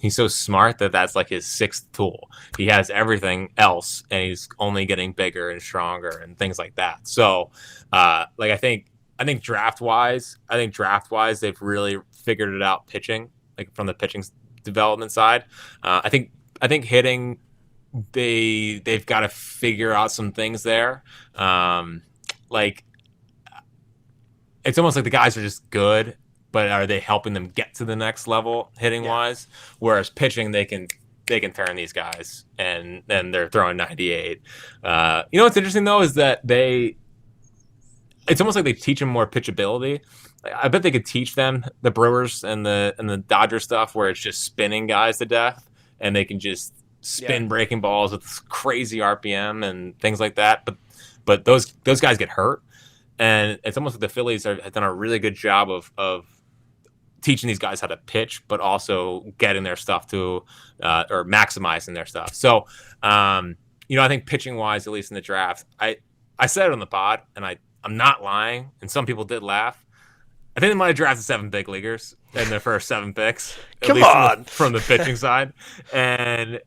He's so smart that's like his sixth tool. He has everything else, and he's only getting bigger and stronger and things like that. So, I think draft wise, they've really figured it out pitching, like from the pitching development side. I think hitting, they've got to figure out some things there. Like, it's almost like the guys are just good, but are they helping them get to the next level hitting wise? Whereas pitching, they can turn these guys, and then they're throwing 98. What's interesting though is that it's almost like they teach them more pitchability. I bet they could teach them the Brewers and the Dodger stuff where it's just spinning guys to death, and they can just spin breaking balls with crazy RPM and things like that. But those guys get hurt, and it's almost like the Phillies have done a really good job of teaching these guys how to pitch, but also getting their stuff to or maximizing their stuff. So, I think pitching wise, at least in the draft, I said it on the pod, and I'm not lying, and some people did laugh. I think they might have drafted 7 big leaguers in their first 7 picks. Come on, from the pitching side, and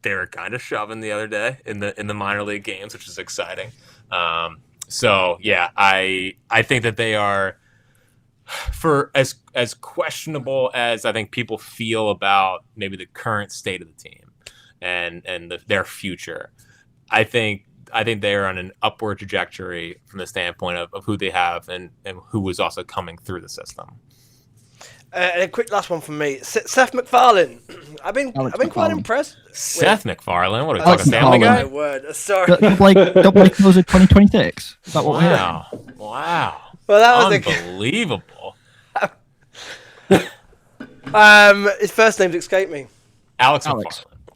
they were kind of shoving the other day in the minor league games, which is exciting. So yeah, I think that they are, for as questionable as I think people feel about maybe the current state of the team and their future. I think they are on an upward trajectory from the standpoint of who they have and who was also coming through the system. And a quick last one from me, Seth MacFarlane. I've been quite impressed. Seth MacFarlane, what a family guy. My word, sorry. Double closer 2026. Is that what we're Wow. Wow. Well, that was unbelievable. His first name's escaped me. Alex MacFarlane.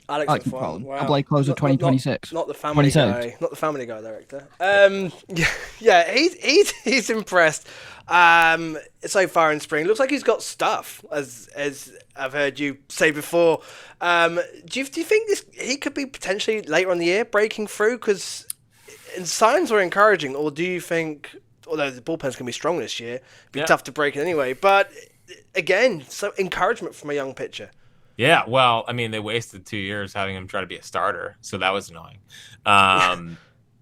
Alex MacFarlane. Wow. Double closer 2026. Not the Family Guy. Not the Family Guy director. Yeah, he's impressed. So far in spring, looks like he's got stuff, as I've heard you say before. Do you think he could be potentially later on the year breaking through? Because signs were encouraging, or do you think, although the bullpen's going to be strong this year, it'd be tough to break it anyway? But again, so encouragement from a young pitcher. Yeah, well, I mean, they wasted 2 years having him try to be a starter, so that was annoying. And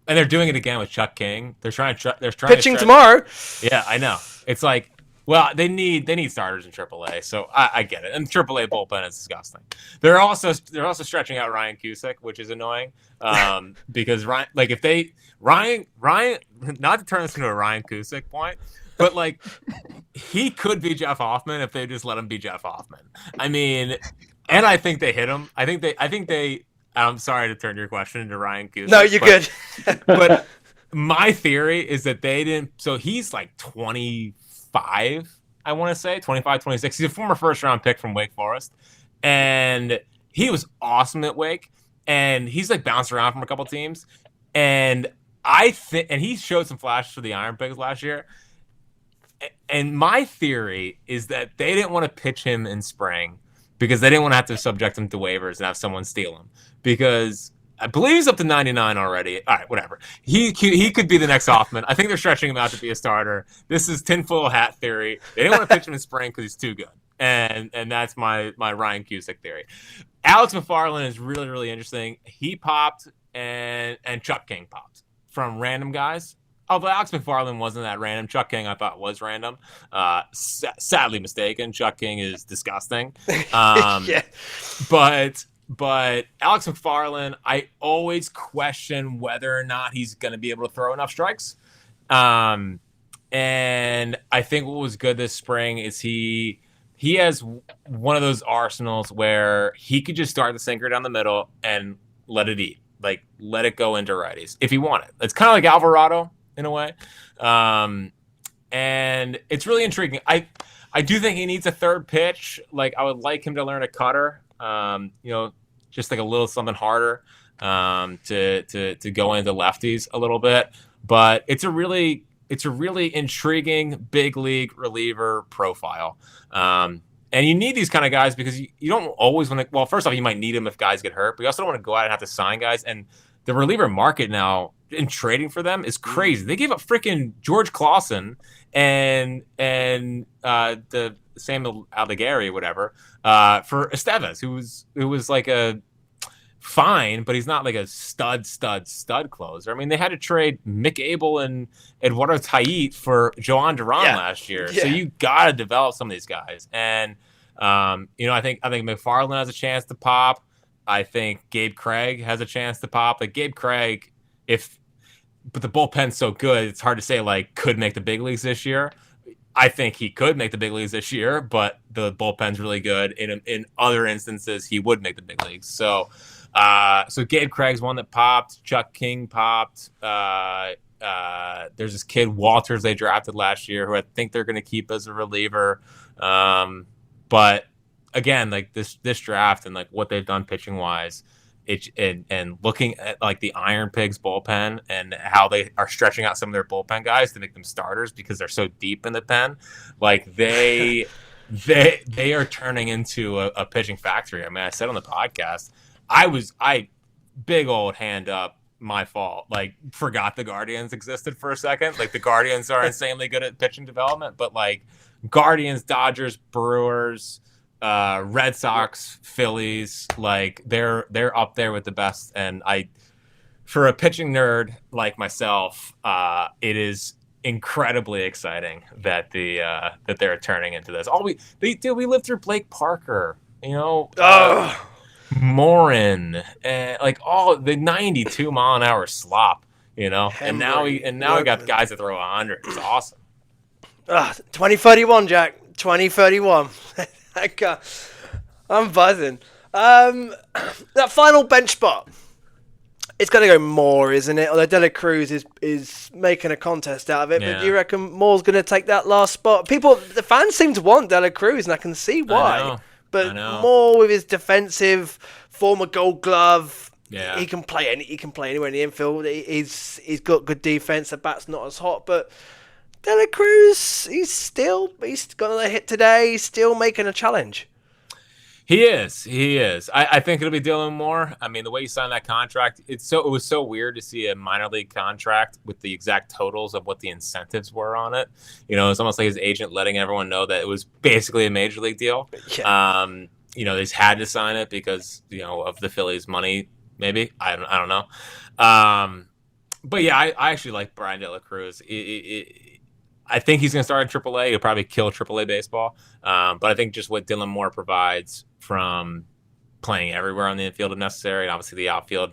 they're doing it again with Chuck King. They're trying pitching tomorrow. Yeah, I know. It's like, well, they need starters in AAA, so I get it. And AAA bullpen is disgusting. They're also stretching out Ryan Cusick, which is annoying, because Ryan, not to turn this into a Ryan Cusick point, but like he could be Jeff Hoffman if they just let him be Jeff Hoffman. I mean, and I think they hit him. I think they. I'm sorry to turn your question into Ryan Cusick. No, you're good. But my theory is that they didn't. So he's like 25, I want to say 25, 26. He's a former first round pick from Wake Forest, and he was awesome at Wake. And he's like bounced around from a couple teams, and I think, and he showed some flashes for the Iron Pigs last year. And my theory is that they didn't want to pitch him in spring because they didn't want to have to subject him to waivers and have someone steal him. Because I believe he's up to 99 already. All right, whatever. He could be the next Hoffman. I think they're stretching him out to be a starter. This is tinfoil hat theory. They didn't want to pitch him in spring because he's too good. And that's my Ryan Cusick theory. Alex MacFarlane is really, really interesting. He popped and Chuck King popped from random guys. Although Alex MacFarlane wasn't that random. Chuck King, I thought, was random. Sadly mistaken. Chuck King is disgusting. Yeah. But Alex MacFarlane, I always question whether or not he's going to be able to throw enough strikes. And I think what was good this spring is he has one of those arsenals where he could just start the sinker down the middle and let it eat. Like, let it go into righties if he wanted. It's kind of like Alvarado in a way. And it's really intriguing. I do think he needs a third pitch. Like, I would like him to learn a cutter, just like a little something harder to go into lefties a little bit. But it's a really intriguing big league reliever profile. And you need these kind of guys because you don't always want to. Well, first off, you might need them if guys get hurt, but you also don't want to go out and have to sign guys. And the reliever market now in trading for them is crazy. They gave up freaking George Clausen and the Samuel Aldegari, whatever, for Estevez, who was like a fine, but he's not like a stud closer. I mean, they had to trade Mick Abel and Eduardo Tait for Joan Duran last year. Yeah. So you got to develop some of these guys. And, I think MacFarlane has a chance to pop. I think Gabe Craig has a chance to pop. Like Gabe Craig, but the bullpen's so good, it's hard to say like could make the big leagues this year. I think he could make the big leagues this year, but the bullpen's really good. In other instances, he would make the big leagues. So Gabe Craig's one that popped. Chuck King popped. There's this kid Walters they drafted last year who I think they're going to keep as a reliever. But again, like this draft and like what they've done pitching wise and looking at like the Iron Pigs bullpen and how they are stretching out some of their bullpen guys to make them starters because they're so deep in the pen, like they are turning into a pitching factory. I mean, I said on the podcast, I big old hand up, my fault. Like, forgot the Guardians existed for a second. Like, the Guardians are insanely good at pitching development, but like Guardians, Dodgers, Brewers, Red Sox, Phillies, like they're up there with the best. And for a pitching nerd like myself, it is incredibly exciting that that they're turning into this. We lived through Blake Parker, Morin, and like all the 92 mile an hour slop, and now we got guys that throw 100. It's awesome. 2031, Jack. 2031. I'm buzzing. That final bench spot, it's going to go Moore, isn't it? Although De La Cruz is making a contest out of it. Yeah. But do you reckon Moore's going to take that last spot? The fans seem to want De La Cruz, and I can see why. But Moore with his defensive former Gold Glove, he can play anywhere in the infield. He's got good defense. The bat's not as hot, but De La Cruz, he's got another hit today. He's still making a challenge. He is. I think it'll be Dylan Moore. I mean, the way he signed that contract, it was so weird to see a minor league contract with the exact totals of what the incentives were on it. It's almost like his agent letting everyone know that it was basically a major league deal. Yeah. He's had to sign it because, of the Phillies' money, maybe. I don't know. But yeah, I actually like Brian De La Cruz. I think he's going to start in AAA. He'll probably kill AAA baseball. But I think just what Dylan Moore provides from playing everywhere on the infield if necessary, and obviously the outfield,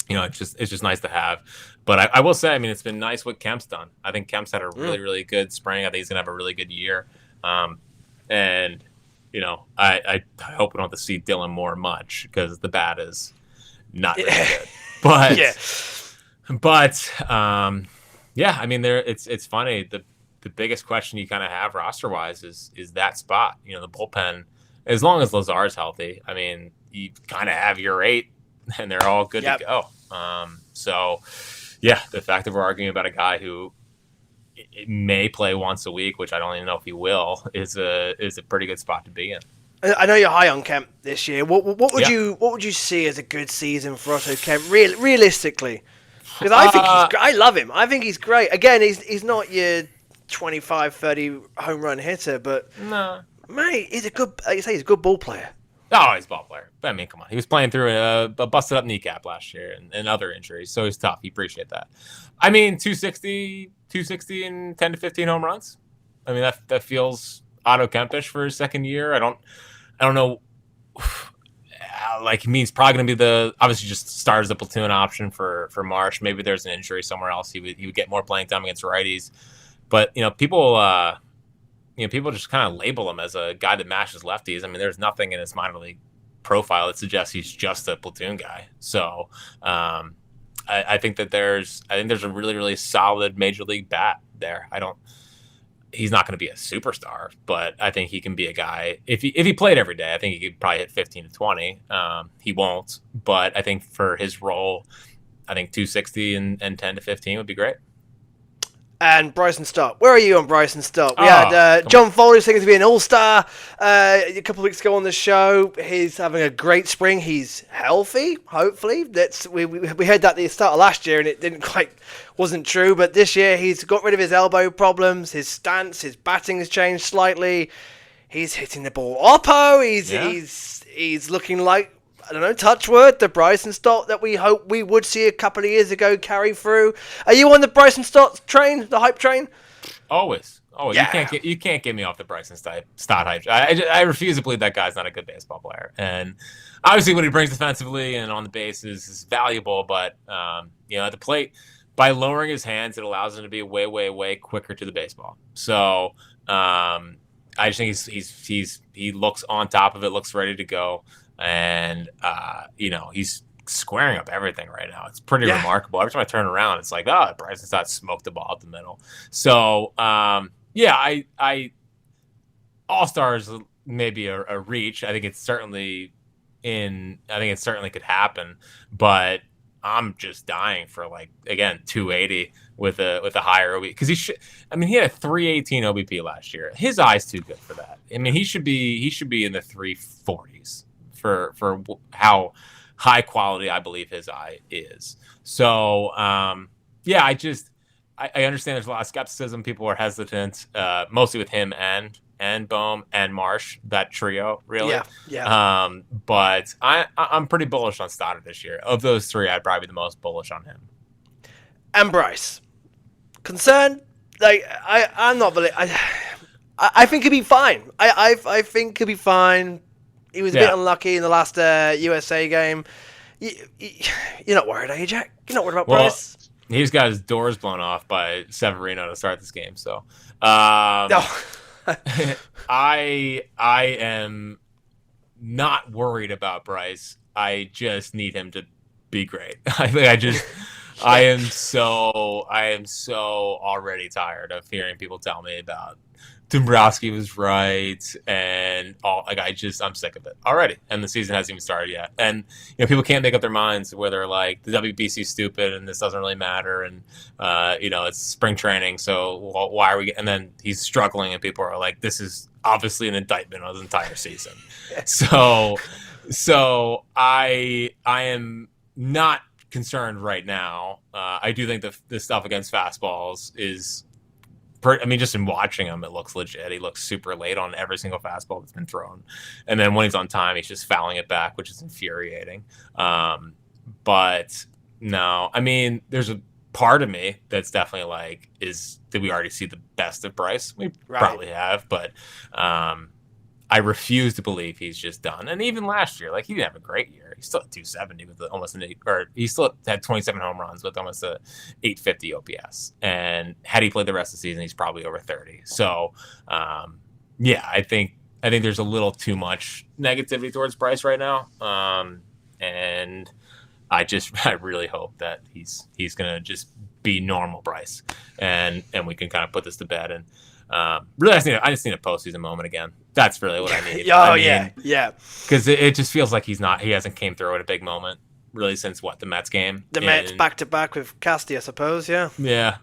it's just nice to have. But I will say, I mean, it's been nice what Kemp's done. I think Kemp's had a really, really good spring. I think he's going to have a really good year. And, I hope we don't have to see Dylan Moore much because the bat is not very good. But, yeah, I mean, it's funny. The biggest question you kind of have roster wise is that spot. The bullpen, as long as Lazar's healthy, I mean, you kind of have your 8, and they're all good to go. So, yeah, the fact that we're arguing about a guy who may play once a week, which I don't even know if he will, is a pretty good spot to be in. I know you're high on Kemp this year. What would you see as a good season for Otto Kemp, realistically? Because I think I love him. I think he's great. Again, he's not your 25, 30 home run hitter, but no, mate, he's a good. Like you say, he's a good ball player. Oh, he's a ball player. I mean, come on. He was playing through a busted up kneecap last year and other injuries, so he's tough. You appreciate that. I mean, 260 and 10 to 15 home runs. I mean, that feels Otto Kempish for his second year. I don't know. Like, he means probably going to be obviously just start as the platoon option for Marsh. Maybe there's an injury somewhere else. He would get more playing time against righties. But, people just kind of label him as a guy that mashes lefties. I mean, there's nothing in his minor league profile that suggests he's just a platoon guy. So I think there's a really, really solid major league bat there. He's not going to be a superstar, but I think he can be a guy. If he played every day, I think he could probably hit 15 to 20. He won't, but I think for his role, I think 260 and 10 to 15 would be great. And Bryson Stott. Where are you on Bryson Stott? We had John Foley saying to be an all-star a couple of weeks ago on the show. He's having a great spring. He's healthy, hopefully. We heard that at the start of last year, and it wasn't true. But this year, he's got rid of his elbow problems. His stance, his batting has changed slightly. He's hitting the ball oppo. He's looking like, I don't know, touch wood, the Bryson Stott that we hope we would see a couple of years ago carry through. Are you on the Bryson Stott train, the hype train? Always. Yeah. You can't get me off the Bryson Stott hype. I refuse to believe that guy's not a good baseball player. And obviously what he brings defensively and on the bases is valuable, but at the plate, by lowering his hands, it allows him to be way, way, way quicker to the baseball. So I just think he looks on top of it, looks ready to go. And, he's squaring up everything right now. It's pretty remarkable. Every time I turn around, it's like, Bryson Stott smoked the ball up the middle. So, I All-Stars may be a reach. I think it's certainly I think it certainly could happen, but I'm just dying for, like, again, 280 with a higher OBP, because he had a 318 OBP last year. His eye's too good for that. I mean, he should be in the 340s for how high quality I believe his eye is. So yeah, I understand there's a lot of skepticism. People are hesitant, mostly with him and Bohm and Marsh, that trio, really. Yeah. But I'm pretty bullish on Stoddard this year. Of those three, I'd probably be the most bullish on him. And Bryce, concerned? Like, I'm not really. I think he'll be fine. I think he'll be fine. He was a bit unlucky in the last USA game. You're not worried, are you, Jack? You're not worried about Bryce? He's got his doors blown off by Severino to start this game, so No. I am not worried about Bryce. I just need him to be great. I am so already tired of hearing people tell me about Dombrowski was right and all. Like, I'm sick of it already, and the season hasn't even started yet. And people can't make up their minds whether, like, the WBC's stupid and this doesn't really matter, and it's spring training, so why are we? And then he's struggling, and people are like, this is obviously an indictment on the entire season. So I am not concerned right now. I do think the stuff against fastballs is. Just in watching him, it looks legit. He looks super late on every single fastball that's been thrown. And then when he's on time, he's just fouling it back, which is infuriating. But no, there's a part of me that's definitely like, did we already see the best of Bryce? We probably have, but I refuse to believe he's just done. And even last year, like, he didn't have a great year. He still had 270 with almost he still had 27 home runs with almost a 850 OPS. And had he played the rest of the season, he's probably over 30. So, yeah, I think there's a little too much negativity towards Bryce right now. And I really hope that he's going to just be normal Bryce, and we can kind of put this to bed. And really, I just need a postseason moment again. That's really what I need. Yeah. Because it just feels like he hasn't came through at a big moment really since the Mets game. The Mets back to back with Casty, I suppose. Yeah. Yeah.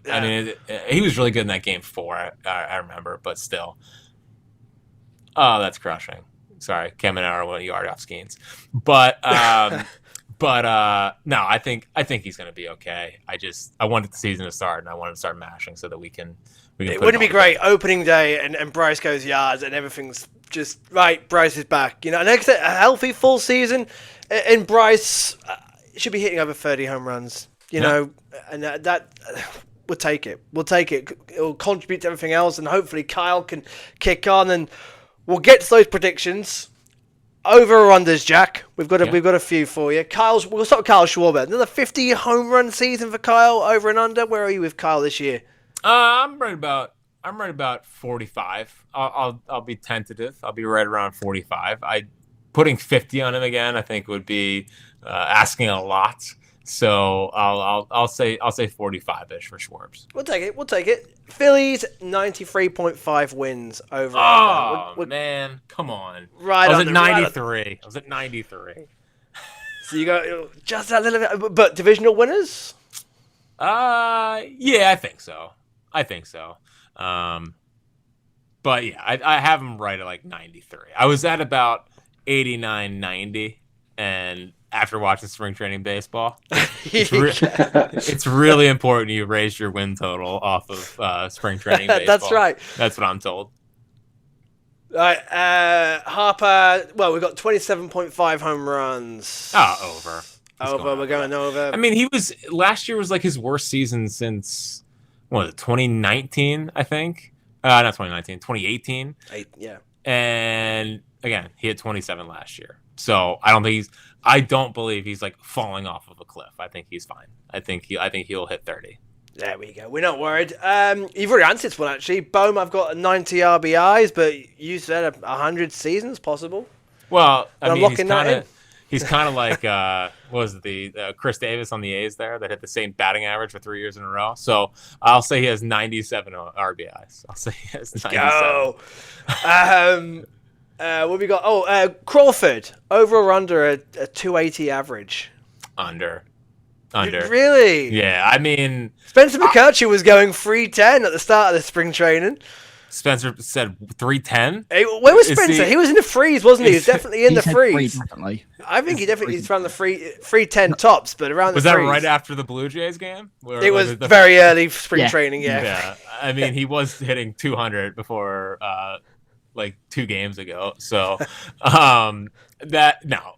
He was really good in that game 4. I remember, but still. Oh, that's crushing. Sorry, Kevin Arrow went a yard off Skeens, but no, I think he's going to be okay. I wanted the season to start, and I wanted to start mashing so that we can. It wouldn't be great opening day and Bryce goes yards and everything's just right. Bryce is back, and next a healthy full season, and Bryce should be hitting over 30 home runs. And that we'll take it. We'll take it. It'll contribute to everything else, and hopefully Kyle can kick on, and we'll get to those predictions. Over or unders, Jack? We've got a few for you. We'll start with Kyle Schwarber. Another 50 home run season for Kyle. Over and under. Where are you with Kyle this year? I'm right about 45. I'll be tentative. I'll be right around 45. Putting 50 on him again, I think, would be asking a lot. So I'll say 45-ish for Schwarbs. We'll take it. Phillies 93.5 wins over. Man, come on. Right. I was at 93. I was at 93. So you go just that little bit, but divisional winners? Yeah, I think so. But yeah, I have him right at like 93. I was at about 89, 90, and after watching spring training baseball, it's really important you raise your win total off of spring training baseball. That's right. That's what I'm told. All right, Harper. Well, we've got 27.5 home runs. Over. We're going over. Last year was like his worst season since 2019, I think. Not 2019, 2018. Yeah. And again, he had 27 last year. So I don't believe he's like falling off of a cliff. I think he's fine. I think he'll hit 30. There we go. We're not worried. You've already answered this one, actually. Bohm, I've got 90 RBIs, but you said 100 seasons possible. Well, he's kind of like what was it, the Chris Davis on the A's there that hit the same batting average for 3 years in a row. So I'll say he has 97 RBIs. I'll say he has 97. Go. What we got? Oh, Crawford over or under a 280 average? Under. Really? Yeah, I mean, Spencer McCutcheon was going 310 at the start of the spring training. Spencer said 310. Hey, where was Spencer? He was in the threes, wasn't he? He was definitely in the threes. Definitely. I think he's around the 310 tops, but around the was threes. that right after the Blue Jays game? It was very early spring training. Yeah. Yeah, I mean, he was hitting 200 before like 2 games ago. So that no.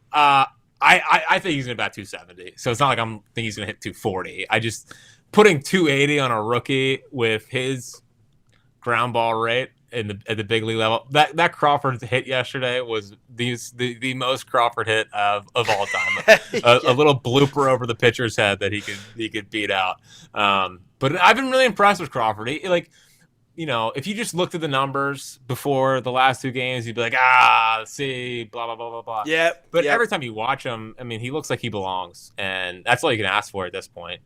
I think he's going to bat 270. So it's not like I'm thinking he's going to hit 240. I just putting 280 on a rookie with his ground ball rate at the big league level. That Crawford hit yesterday was the most Crawford hit of all time. A little blooper over the pitcher's head that he could beat out. But I've been really impressed with Crawford. If you just looked at the numbers before the last 2 games, you'd be like, let's see, blah, blah, blah, blah, blah. Yeah. But every time you watch him, I mean, he looks like he belongs. And that's all you can ask for at this point.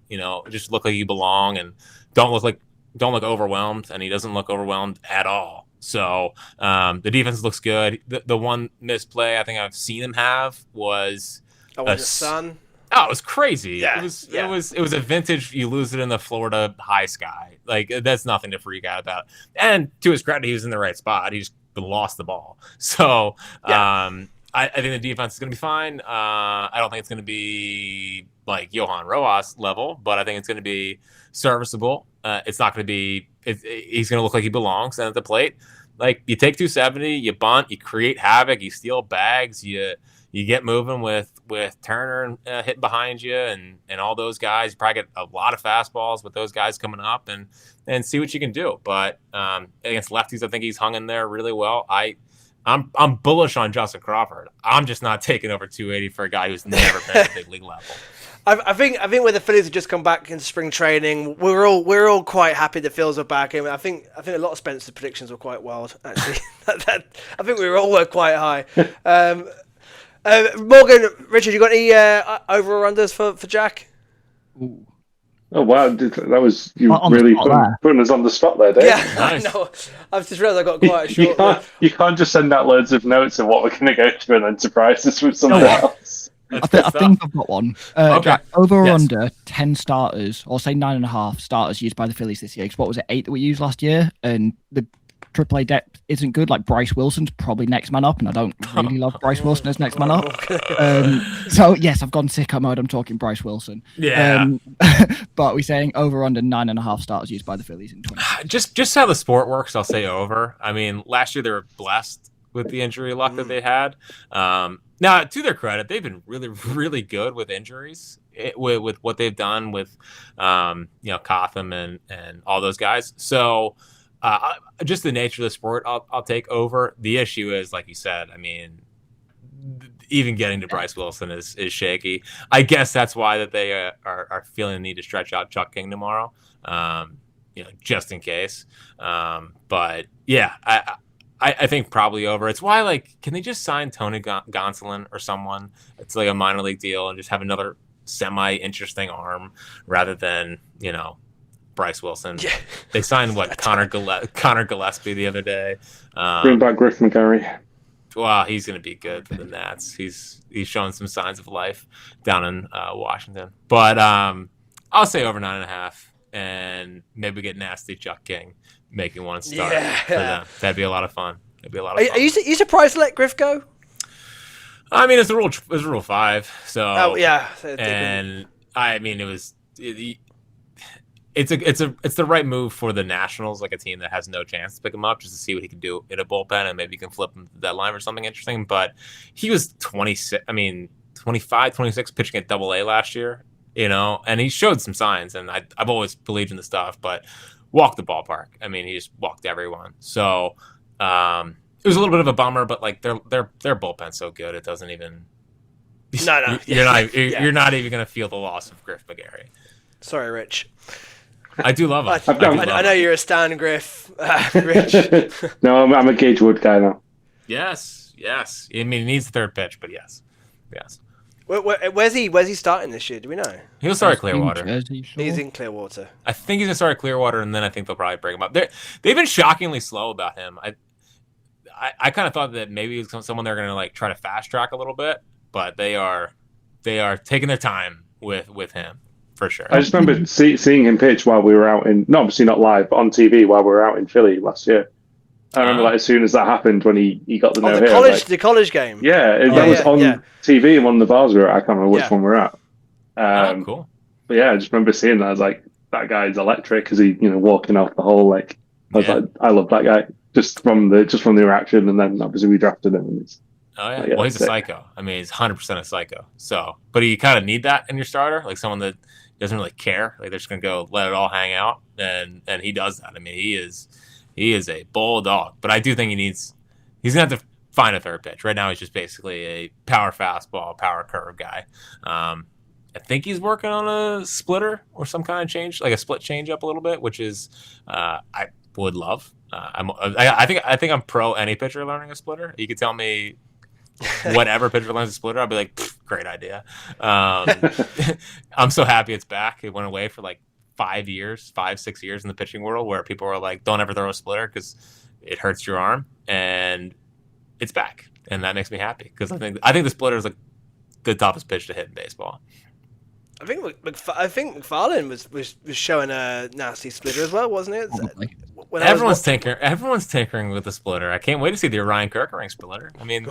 Just look like you belong and don't look overwhelmed. And he doesn't look overwhelmed at all. So the defense looks good. The one misplay I think I've seen him have was the sun. Oh, it was crazy. Yeah, it was a vintage. You lose it in the Florida high sky. Like that's nothing to freak out about. And to his credit, he was in the right spot. He just lost the ball. So I think the defense is going to be fine. I don't think it's going to be like Johan Rojas level, but I think it's going to be serviceable. It's not going to be. He's going to look like he belongs. And at the plate, like you take 270, you bunt, you create havoc, you steal bags, you get moving with Turner hitting behind you and all those guys. You probably get a lot of fastballs with those guys coming up and see what you can do. But against lefties, I think he's hung in there really well. I'm bullish on Justin Crawford. I'm just not taking over 280 for a guy who's never been at big league level. I think when the Phillies have just come back into spring training, we're all quite happy the Phils are back. I think a lot of Spencer's predictions were quite wild. Actually, I think we were quite high. Morgan, Richard, you got any over or unders for Jack? Ooh. Oh wow, that was you really putting us on the spot there, Dave. Yeah, nice. I know. I've just realised I got quite a short. You can't just send out loads of notes of what we're going to go to and then surprise us with something else. I think I've got one. Okay. Jack, over or under 10 starters, or say 9.5 starters used by the Phillies this year. Because what was it, 8 that we used last year? And the AAA depth isn't good. Like Bryce Wilson's probably next man up, and I don't really love Bryce Wilson as next man up. So yes, I've gone sicko mode. I'm talking Bryce Wilson. Yeah. But we're saying over or under 9.5 starters used by the Phillies in 20. Just how the sport works, I'll say over. I mean, last year they were blessed with the injury luck that they had. Now, to their credit, they've been really, really good with injuries. With what they've done with, Cotham and all those guys. So, just the nature of the sport, I'll take over. The issue is, like you said, I mean, even getting to Bryce Wilson is shaky. I guess that's why that they are feeling the need to stretch out Chuck King tomorrow, just in case. But yeah, I think probably over. It's why, like, can they just sign Tony Gonsolin or someone? It's like a minor league deal and just have another semi-interesting arm rather than, Bryce Wilson. Yeah. They signed Connor Gillespie the other day. Bring back Griff McGarry. Well, he's going to be good for the Nats. He's showing some signs of life down in Washington. But I'll say over 9.5, and maybe get nasty Chuck King making one start for them. That'd be a lot of fun. It'd be a lot of fun. Are you surprised to let Griff go? I mean, it's rule 5. So yeah, and I mean, it's the right move for the Nationals, like a team that has no chance to pick him up, just to see what he can do in a bullpen, and maybe he can flip him to the deadline or something interesting. But he was 25, 26 pitching at Double-A last year, and he showed some signs, and I've always believed in the stuff, but walked the ballpark. I mean, he just walked everyone. So it was a little bit of a bummer, but like their bullpen's so good, it doesn't even. No. You're not even going to feel the loss of Griff McGarry. Sorry, Rich. I do love him. I know you're a Stan Griff, Rich. No, I'm a Gage Wood guy now. Yes. I mean, he needs the third pitch, but yes. Where's he starting this year? Do we know? He'll start at Clearwater. He's in Clearwater. I think he's gonna start at Clearwater, and then I think they'll probably bring him up. They've been shockingly slow about him. I kind of thought that maybe it was someone they're going to like try to fast track a little bit, but they are taking their time with him for sure. I just remember seeing him pitch while we were out obviously not live, but on TV while we were out in Philly last year. I remember as soon as that happened when he got the no-hitter. The college game. Yeah, that was on TV in one of the bars we were at. I can't remember which one we were at. Cool. But yeah, I just remember seeing that. I was like, that guy's electric because he, walking off the hole. Like, I was like, I love that guy just from the reaction, and then obviously we drafted him. And well, he's a psycho. I mean, he's 100% a psycho. So, but you kind of need that in your starter, like someone that doesn't really care. Like they're just gonna go let it all hang out, and he does that. I mean, he is a bulldog. But I do think he's gonna have to find a third pitch. Right now, he's just basically a power fastball, power curve guy. I think he's working on a splitter or some kind of change, like a split change up a little bit, which is I would love. I think I'm pro any pitcher learning a splitter. You could tell me whatever pitcher learns a splitter, I'll be like, great idea. I'm so happy it's back. It went away for like 5, 6 years in the pitching world where people were like, don't ever throw a splitter because it hurts your arm, and it's back, and that makes me happy because I think the splitter is like the toughest pitch to hit in baseball. I think McFarlane was showing a nasty splitter as well, wasn't it? Everyone's tinkering with the splitter. I can't wait to see the Orion Kerkering splitter. I mean,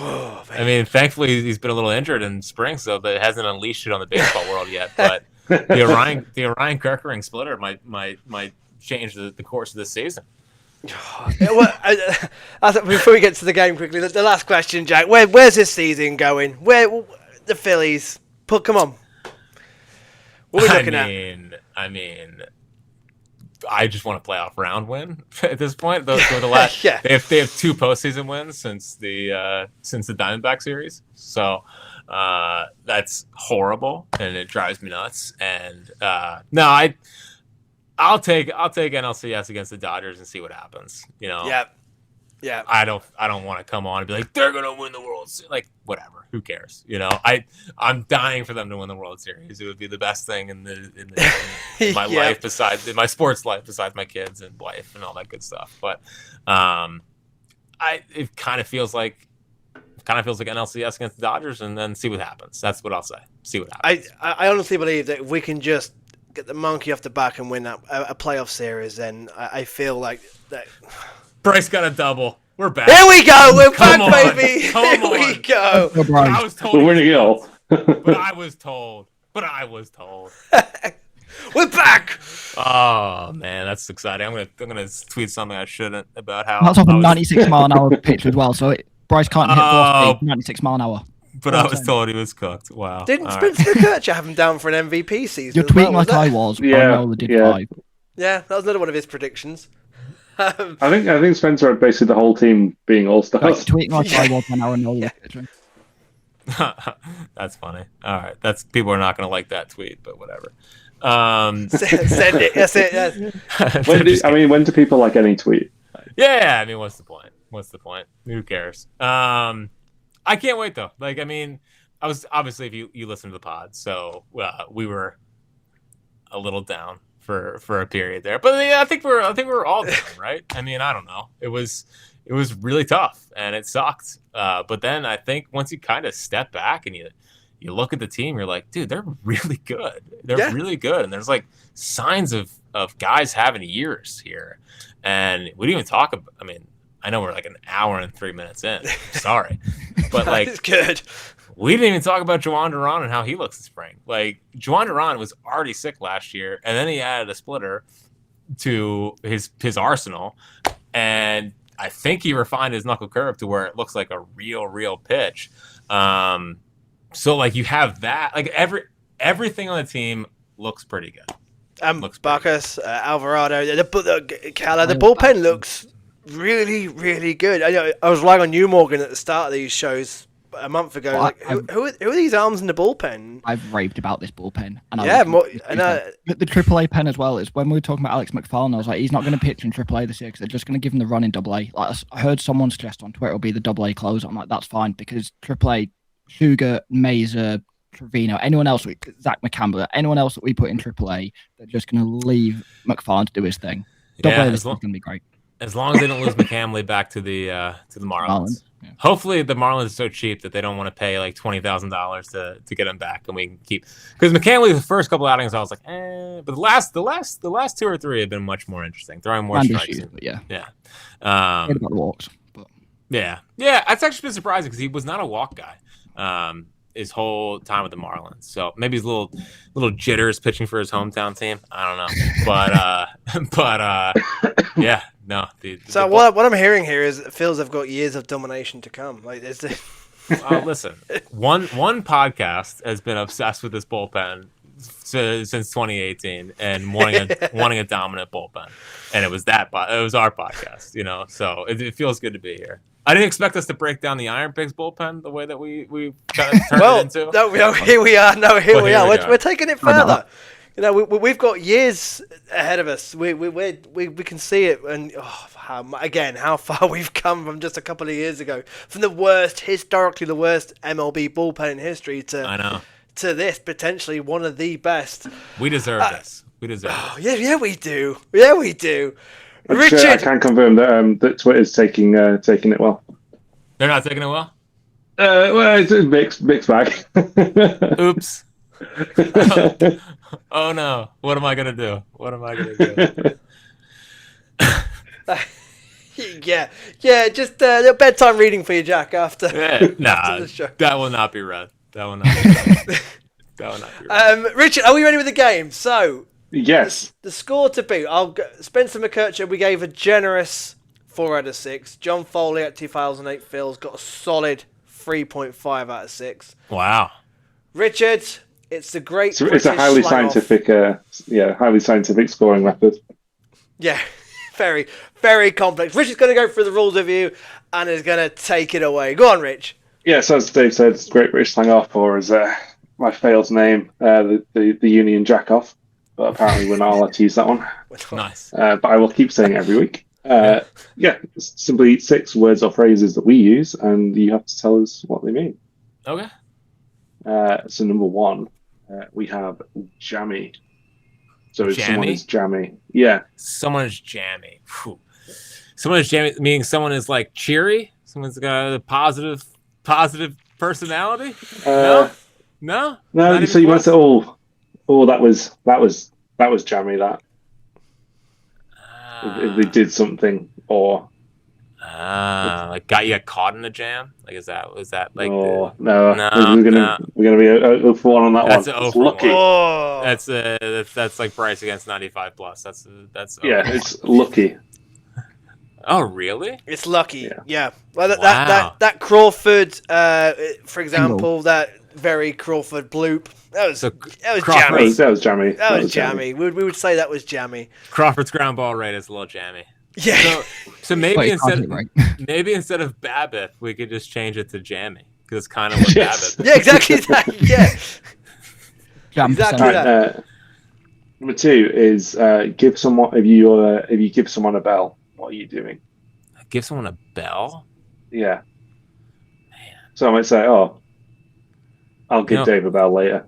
thankfully he's been a little injured in spring, so that it hasn't unleashed it on the baseball world yet. But the Orion Kerkering splitter might change the course of this season. Before we get to the game quickly, the last question, Jack. Where's this season going? Where the Phillies? Come on. What are we looking at? I mean, I just want a playoff round win at this point. Those were the last. They have 2 postseason wins since the Diamondback series. So that's horrible, and it drives me nuts. And no, I'll take NLCS against the Dodgers and see what happens. Yeah. I don't want to come on and be like, they're gonna win the World Series. Like, whatever. Who cares? I'm dying for them to win the World Series. It would be the best thing in my life in my sports life besides my kids and wife and all that good stuff. But it kind of feels like NLCS against the Dodgers, and then see what happens. That's what I'll say. See what happens. I honestly believe that if we can just get the monkey off the back and win a playoff series, then I feel like that. Bryce got a double. We're back. Here we go. We're back, baby. Here we go. I was told. We're winning it all. But I was told. We're back. Oh man, that's exciting. I'm gonna tweet something I shouldn't about how that's off a 96 mile an hour pitch as well. So Bryce can't hit velocity 96 mile an hour. But I was told he was cooked. Wow. Didn't Spencer McCutcheon have him down for an MVP season? You're tweeting like I was. Yeah. I did 5. Yeah, that was another one of his predictions. I think Spencer had basically the whole team being all stars. Tweeting like I was when I know the pitching. That's funny. All right, people are not going to like that tweet, but whatever. Send it. That's it. Yes. When do people like any tweet? Yeah. I mean, what's the point? Who cares? I can't wait though. Like, I mean, I was obviously if you listen to the pod, so we were a little down for a period there, but yeah, I think we're all down, right? I mean, I don't know. It was really tough and it sucked. But then I think once you kind of step back and you look at the team, you're like, dude, they're really good. They're really good, and there's like signs of guys having years here. And we didn't even talk about. I mean, I know we're like an hour and 3 minutes in. Sorry, but like, it's good. We didn't even talk about Juwan Duran and how he looks in spring. Like, Juwan Duran was already sick last year, and then he added a splitter to his arsenal, and I think he refined his knuckle curve to where it looks like a real pitch. So like you have that, like everything on the team looks pretty good. Bacchus, Alvarado, the bullpen looks really, really good. I was relying on you, Morgan, at the start of these shows a month ago. Well, like, who are these arms in the bullpen? I've raved about this bullpen. And the AAA pen as well. Is when we were talking about Alex McFarlane, I was like, he's not going to pitch in AAA this year because they're just going to give him the run in AA. Like, I heard someone suggest on Twitter it'll be the AA close. I'm like, that's fine because AAA, Sugar, Mazer, Trevino, anyone else, Zach McCampbell, anyone else that we put in AAA, they're just going to leave McFarlane to do his thing. AA is going to be great. As long as they don't lose McCamley back to the Marlins. Yeah. Hopefully the Marlins are so cheap that they don't want to pay like $20,000 to get him back, and we can keep, because McCamley the first couple outings I was like, but the last 2 or 3 have been much more interesting, throwing more strikes. Yeah. About the walks, but yeah. That's actually been surprising because he was not a walk guy his whole time with the Marlins. So maybe he's a little jitters pitching for his hometown team. I don't know, but yeah. No. So what I'm hearing here is it feels they've got years of domination to come. Like there's listen, one podcast has been obsessed with this bullpen since 2018 and wanting a dominant bullpen, and it was our podcast, So it feels good to be here. I didn't expect us to break down the Iron Pigs bullpen the way that we kind of turned it into. No, here we are. We're taking it further. We've got years ahead of us. We can see it, and how far we've come from just a couple of years ago, from historically the worst MLB bullpen in history to this potentially one of the best. We deserve this. We deserve it. Yeah, we do. Yeah, we do. Richard, I can confirm that Twitter's taking it well. They're not taking it well. Well, it's a mixed bag. Oops. Oh no! What am I gonna do? Yeah. Just bedtime reading for you, Jack. After the show. That will not be read. That will not be read. Richard, are we ready with the game? So yes. The score to beat. Spencer McKercher, we gave a generous 4 out of 6. John Foley at 2008 Phil's got a solid 3.5 out of 6. Wow. Richard, it's the great. It's a highly scientific, highly scientific scoring method. Yeah, very, very complex. Richard's going to go through the rules with you and is going to take it away. Go on, Rich. Yes, as Dave said, it's Great British Slang Off, or as my failed name, the Union Jack Off. But apparently we're not allowed to use that one. Nice. But I will keep saying it every week. It's simply 6 words or phrases that we use, and you have to tell us what they mean. Okay. So number 1, we have jammy. So if someone is jammy, someone is jammy. Whew. Someone is jammy, meaning someone is like cheery. Someone's got a positive personality. No. So you might say, oh, that was jammy. That if they did something, or like got you caught in a jam. Like was that like? No. We're gonna be 0 for 1 on that one. That's lucky. Oh. That's like Bryce against 95 plus. That's it's lucky. Oh really? It's lucky. Yeah. Well, that Crawford, for example, that very Crawford bloop. That was jammy. That was jammy. That was jammy. We would say that was jammy. Crawford's ground ball rate is a little jammy. Yeah. So maybe instead of BABIP, we could just change it to jammy, because it's kind of what BABIP. Yeah, exactly that. Yeah. Exactly that. Number 2 is give someone. If you give someone a bell, what are you doing? Give someone a bell? Yeah. Man. So I might say, I'll give Dave a bell later.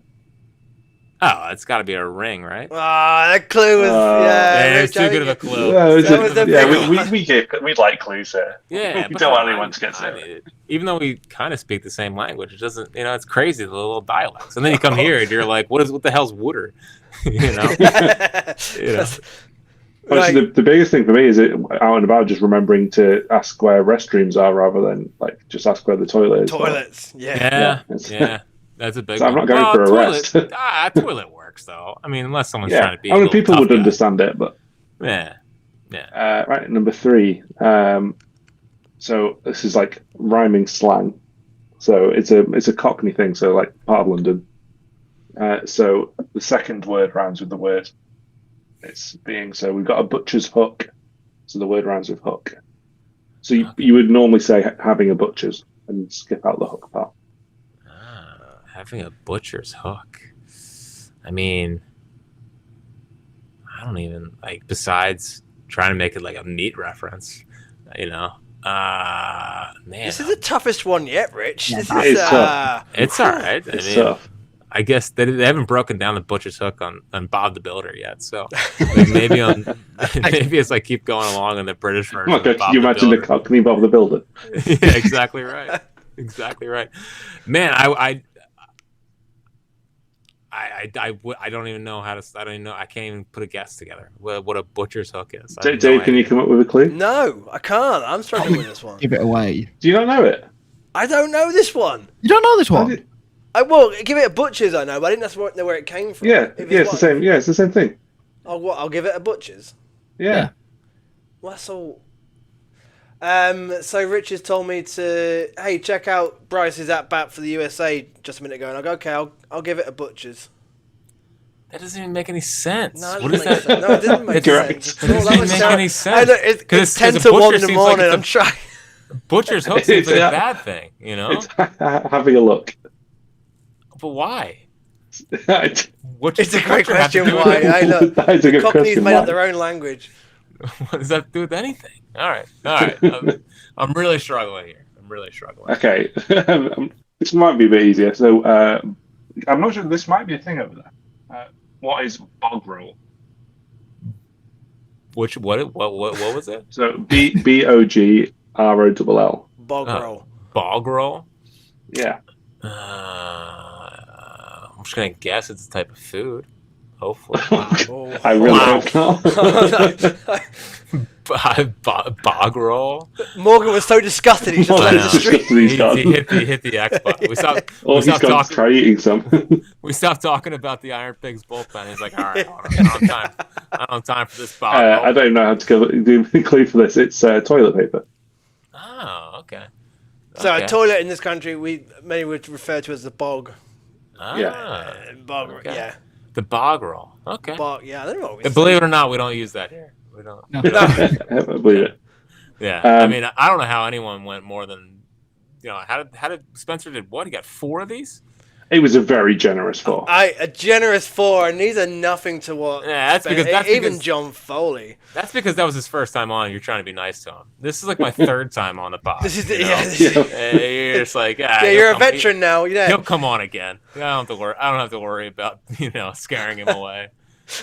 Oh, it's got to be a ring, right? That clue was it's too good of a clue. We'd like clues here. Yeah, we don't want anyone to get it. Even though we kind of speak the same language, it doesn't. It's crazy, the little dialects. And then you come here and you're like, what the hell's wooder? Actually, the biggest thing for me is out and about just remembering to ask where restrooms are rather than like just ask where the toilet is. Toilets, yeah. That's a big one. I'm not going for a rest. Toilet works though. I mean, unless someone's trying to be. People would understand it, but yeah. Right, number 3. So this is like rhyming slang. So it's a Cockney thing. So like part of London. So the second word rhymes with the word. So we've got a butcher's hook. So the word rhymes with hook. So you would normally say having a butcher's and skip out the hook part. Having a butcher's hook. I mean, I don't even besides trying to make it like a meat reference, man. This is the toughest one yet, Rich. It's tough. It's all right. It's tough. I guess they haven't broken down the butcher's hook on Bob the Builder yet. So like maybe as I keep going along in the British version. Oh my God, can you imagine the Cockney Bob the Builder? Yeah, exactly right. Exactly right. Man, I don't even know how to. I don't even know. I can't even put a guess together. What a butcher's hook is. Dave, can you come up with a clue? No, I can't. I'm struggling with this one. Give it away. Do you not know it? I don't know this one. You don't know this one? Well, give it a butcher's. I know, but I didn't know where it came from. Yeah, it's the same. Yeah, it's the same thing. Oh, what? I'll give it a butcher's. Yeah. Well, that's all. So Rich has told me to, hey, check out Bryce's at bat for the USA just a minute ago, and I go, okay, I'll give it a butcher's. That doesn't even make any sense. No, what is that? No, it didn't make sense. It doesn't make any sense. I know, it's 10 to 1 in the morning. I'm trying. Butcher's hook seems like a bad thing, you know? It's having a look. But why? It's a great question. Why? That is a good Cockneys question. made up their own language. What does that do with anything? All right. I'm really struggling here. Okay, this might be a bit easier. So I'm not sure. This might be a thing over there. What is bog roll? What was it? So BOGROLL. Bog roll. Bog roll? Yeah. I'm just gonna guess it's a type of food. Hopefully. I really hope not. Bog roll. Morgan was so disgusted he just left the street. He hit the X button. We stopped try eating some. We stopped talking about the Iron Pigs bullpen. He's like, all right, hold on. I don't have time for this bog roll. I don't know how to do the clue for this. It's toilet paper. Oh, okay. So a toilet in this country, many would refer to as the bog. Yeah. Bog, okay. yeah. The bog roll. Okay. Bog, yeah. I don't know. Believe it or not, we don't use that here. We don't. No. I believe it. Yeah. I mean, I don't know how anyone went more than, how did Spencer did what? He got 4 of these? It was a very generous 4. A generous 4, and these are nothing to what. Yeah, that's because even John Foley. That's because that was his first time on. You're trying to be nice to him. This is like my 3rd time on the pod. This is you're just like, you're a veteran now. He'll come on again. I don't have to worry about scaring him away.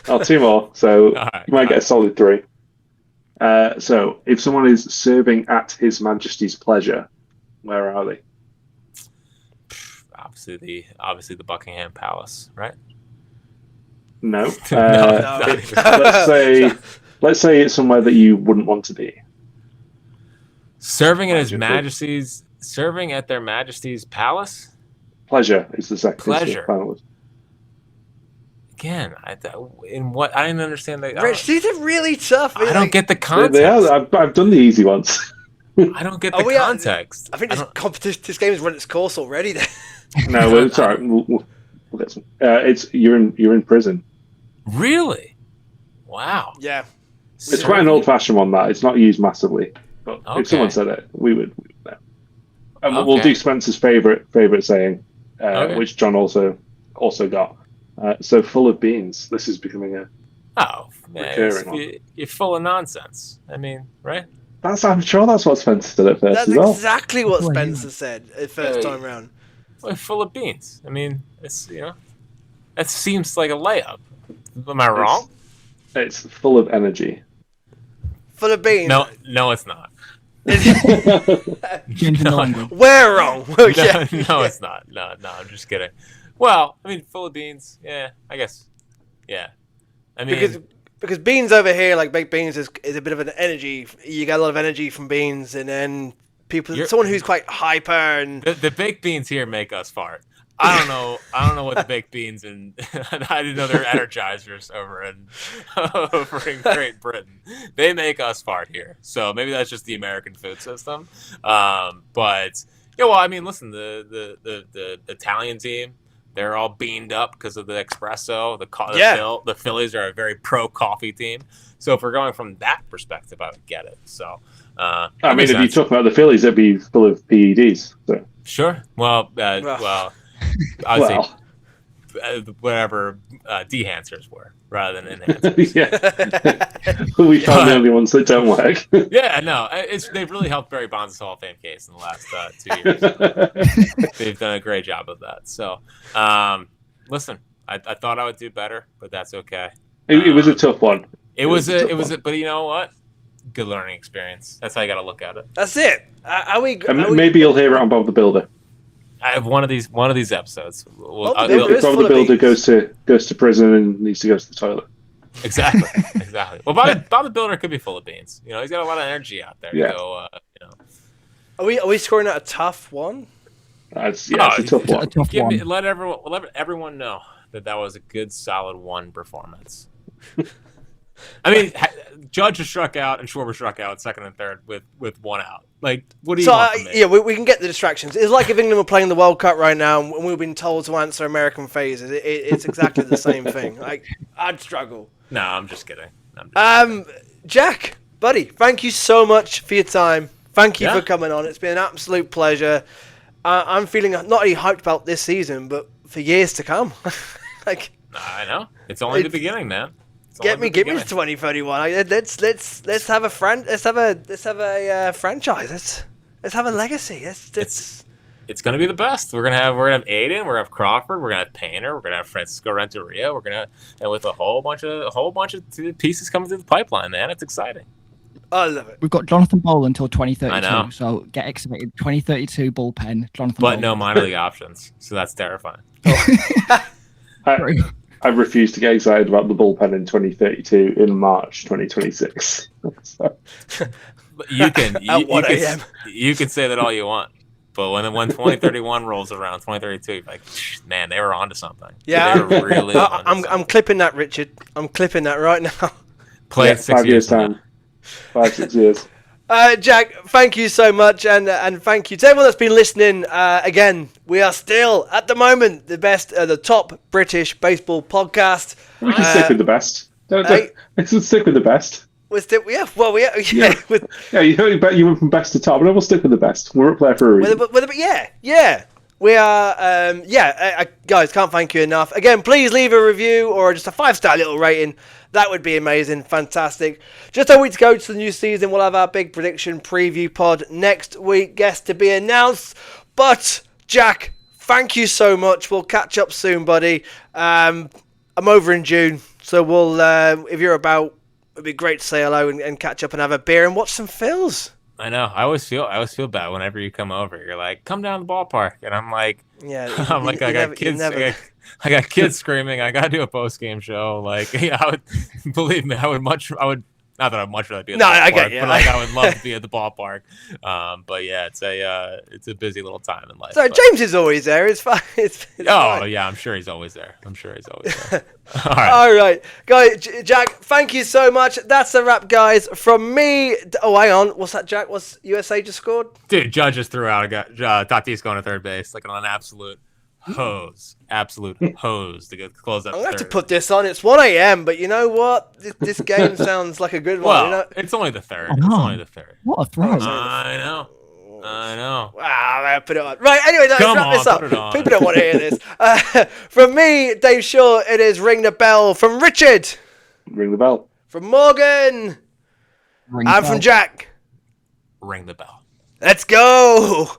2 more, so right, you might get a solid 3. So if someone is serving at His Majesty's pleasure, where are they? Obviously the Buckingham Palace, right? No. No. Let's say it's somewhere that you wouldn't want to be. Serving at their Majesty's palace. Pleasure is the second. Pleasure. Final. Again, I didn't understand that. Rich, these are really tough. I don't get the context. They are. I've done the easy ones. I don't get the context. I think this game has run its course already. Then. No, it's all right. We'll get some. You're in prison. Really? Wow. Yeah. It's quite an old-fashioned one. That it's not used massively, but if someone said it, we would know. And we'll do Spencer's favorite saying, which John also got. So full of beans. This is becoming a recurring one. You're full of nonsense. I mean, right? I'm sure that's what Spencer said at first. That's as well. exactly what Spencer said at first time round. Well, full of beans. I mean, it's that seems like a layup. Am I wrong? It's full of energy. Full of beans. No, it's not. We're wrong. No, it's not. No, I'm just kidding. Well, I mean, full of beans. Yeah, I guess. Yeah, I mean, because beans over here, like baked beans, is a bit of an energy. You get a lot of energy from beans, and then someone who's quite hyper and the baked beans here make us fart. I don't know what the baked beans and I didn't know they're energizers over in Great Britain. They make us fart here, so maybe that's just the American food system. But yeah, well, I mean, listen, the Italian team, they're all beamed up because of the espresso. The Phillies are a very pro coffee team. So if we're going from that perspective, I would get it. So I mean, if you talk about the Phillies, they'd be full of PEDs. So. Sure. Well. I'd say whatever dehancers were rather than enhancers. We found the only ones that don't work. Yeah, no, they've really helped Barry Bonds' Hall of Fame case in the last 2 years. They've done a great job of that. So, listen, I thought I would do better, but that's okay. It was a tough one. It was but you know what? Good learning experience. That's how you got to look at it. That's it. Maybe you'll hear it on Bob the Builder. I have one of these episodes. Bob the Bob the Builder goes to prison and needs to go to the toilet. Exactly. Well, Bob the Builder could be full of beans. You know, he's got a lot of energy out there. Yeah. To go, Are we scoring out a tough one? It's a tough one. Let everyone know that was a good, solid 1 performance. I mean, Judge has struck out and Schwarber struck out second and third with 1 out. Like, what do you want from me? Yeah, we can get the distractions. It's like if England were playing the World Cup right now and we've been told to answer American phases. It's exactly the same thing. Like, I'd struggle. No, I'm just kidding. Jack, buddy, thank you so much for your time. Thank you for coming on. It's been an absolute pleasure. I'm feeling not only hyped about this season, but for years to come. I know it's only the beginning, man. Get me to 2031. Let's have a franchise. Let's have a legacy. It's gonna be the best. We're gonna have Aiden. We're gonna have Crawford. We're gonna have Painter. We're gonna have Francisco Renteria. And with a whole bunch of pieces coming through the pipeline, man. It's exciting. I love it. We've got Jonathan Boll until 2032. I know. So get excited. 2032 bullpen. Jonathan But Boll. no minor league options. So that's terrifying. I refuse to get excited about the bullpen in 2032 in March 2026. But you can say that all you want. But when 2031 rolls around, 2032, you're like, man, they were onto something. Yeah, they were really. I'm clipping that, Richard. I'm clipping that right now. Play it 6 years time. 5-6 years. Jack, thank you so much, and thank you to everyone that's been listening. Again, we are still at the moment the top British baseball podcast. We can stick with the best. Let's stick with the best. We're still, You went from best to top, and we'll stick with the best. We're up there for a reason. We are. Guys, can't thank you enough. Again, please leave a review or just a 5-star little rating. That would be amazing. Fantastic. Just a week to go to the new season. We'll have our big prediction preview pod next week. Guest to be announced. But, Jack, thank you so much. We'll catch up soon, buddy. I'm over in June. So we'll, if you're about, it'd be great to say hello and catch up and have a beer and watch some Phils. I know. I always feel bad whenever you come over. You're like, come down to the ballpark. And I'm like, I got kids screaming. I got to do a post game show. Like, believe me, I would not that I'd much rather be at the ballpark, I get you. But I would love to be at the ballpark. But yeah, it's a busy little time in life. So James is always there. It's fine. It's fine. Yeah, I'm sure he's always there. All right, guys. Jack, thank you so much. That's a wrap, guys. From me. Oh, hang on. What's that, Jack? What's USA just scored? Dude, Judge just threw out. Tatis going to third base, like on an absolute hose to close up. I'm gonna have to put this on. It's 1 a.m. But you know what? This game sounds like a good one. Well, it's only the third. What a throw! I know. Wow, I put it on. Right, anyway, let's wrap this up. People don't want to hear this. From me, Dave Shaw, it is Ring the Bell. From Richard. Ring the bell. From Morgan. And from Jack. Ring the bell. Let's go.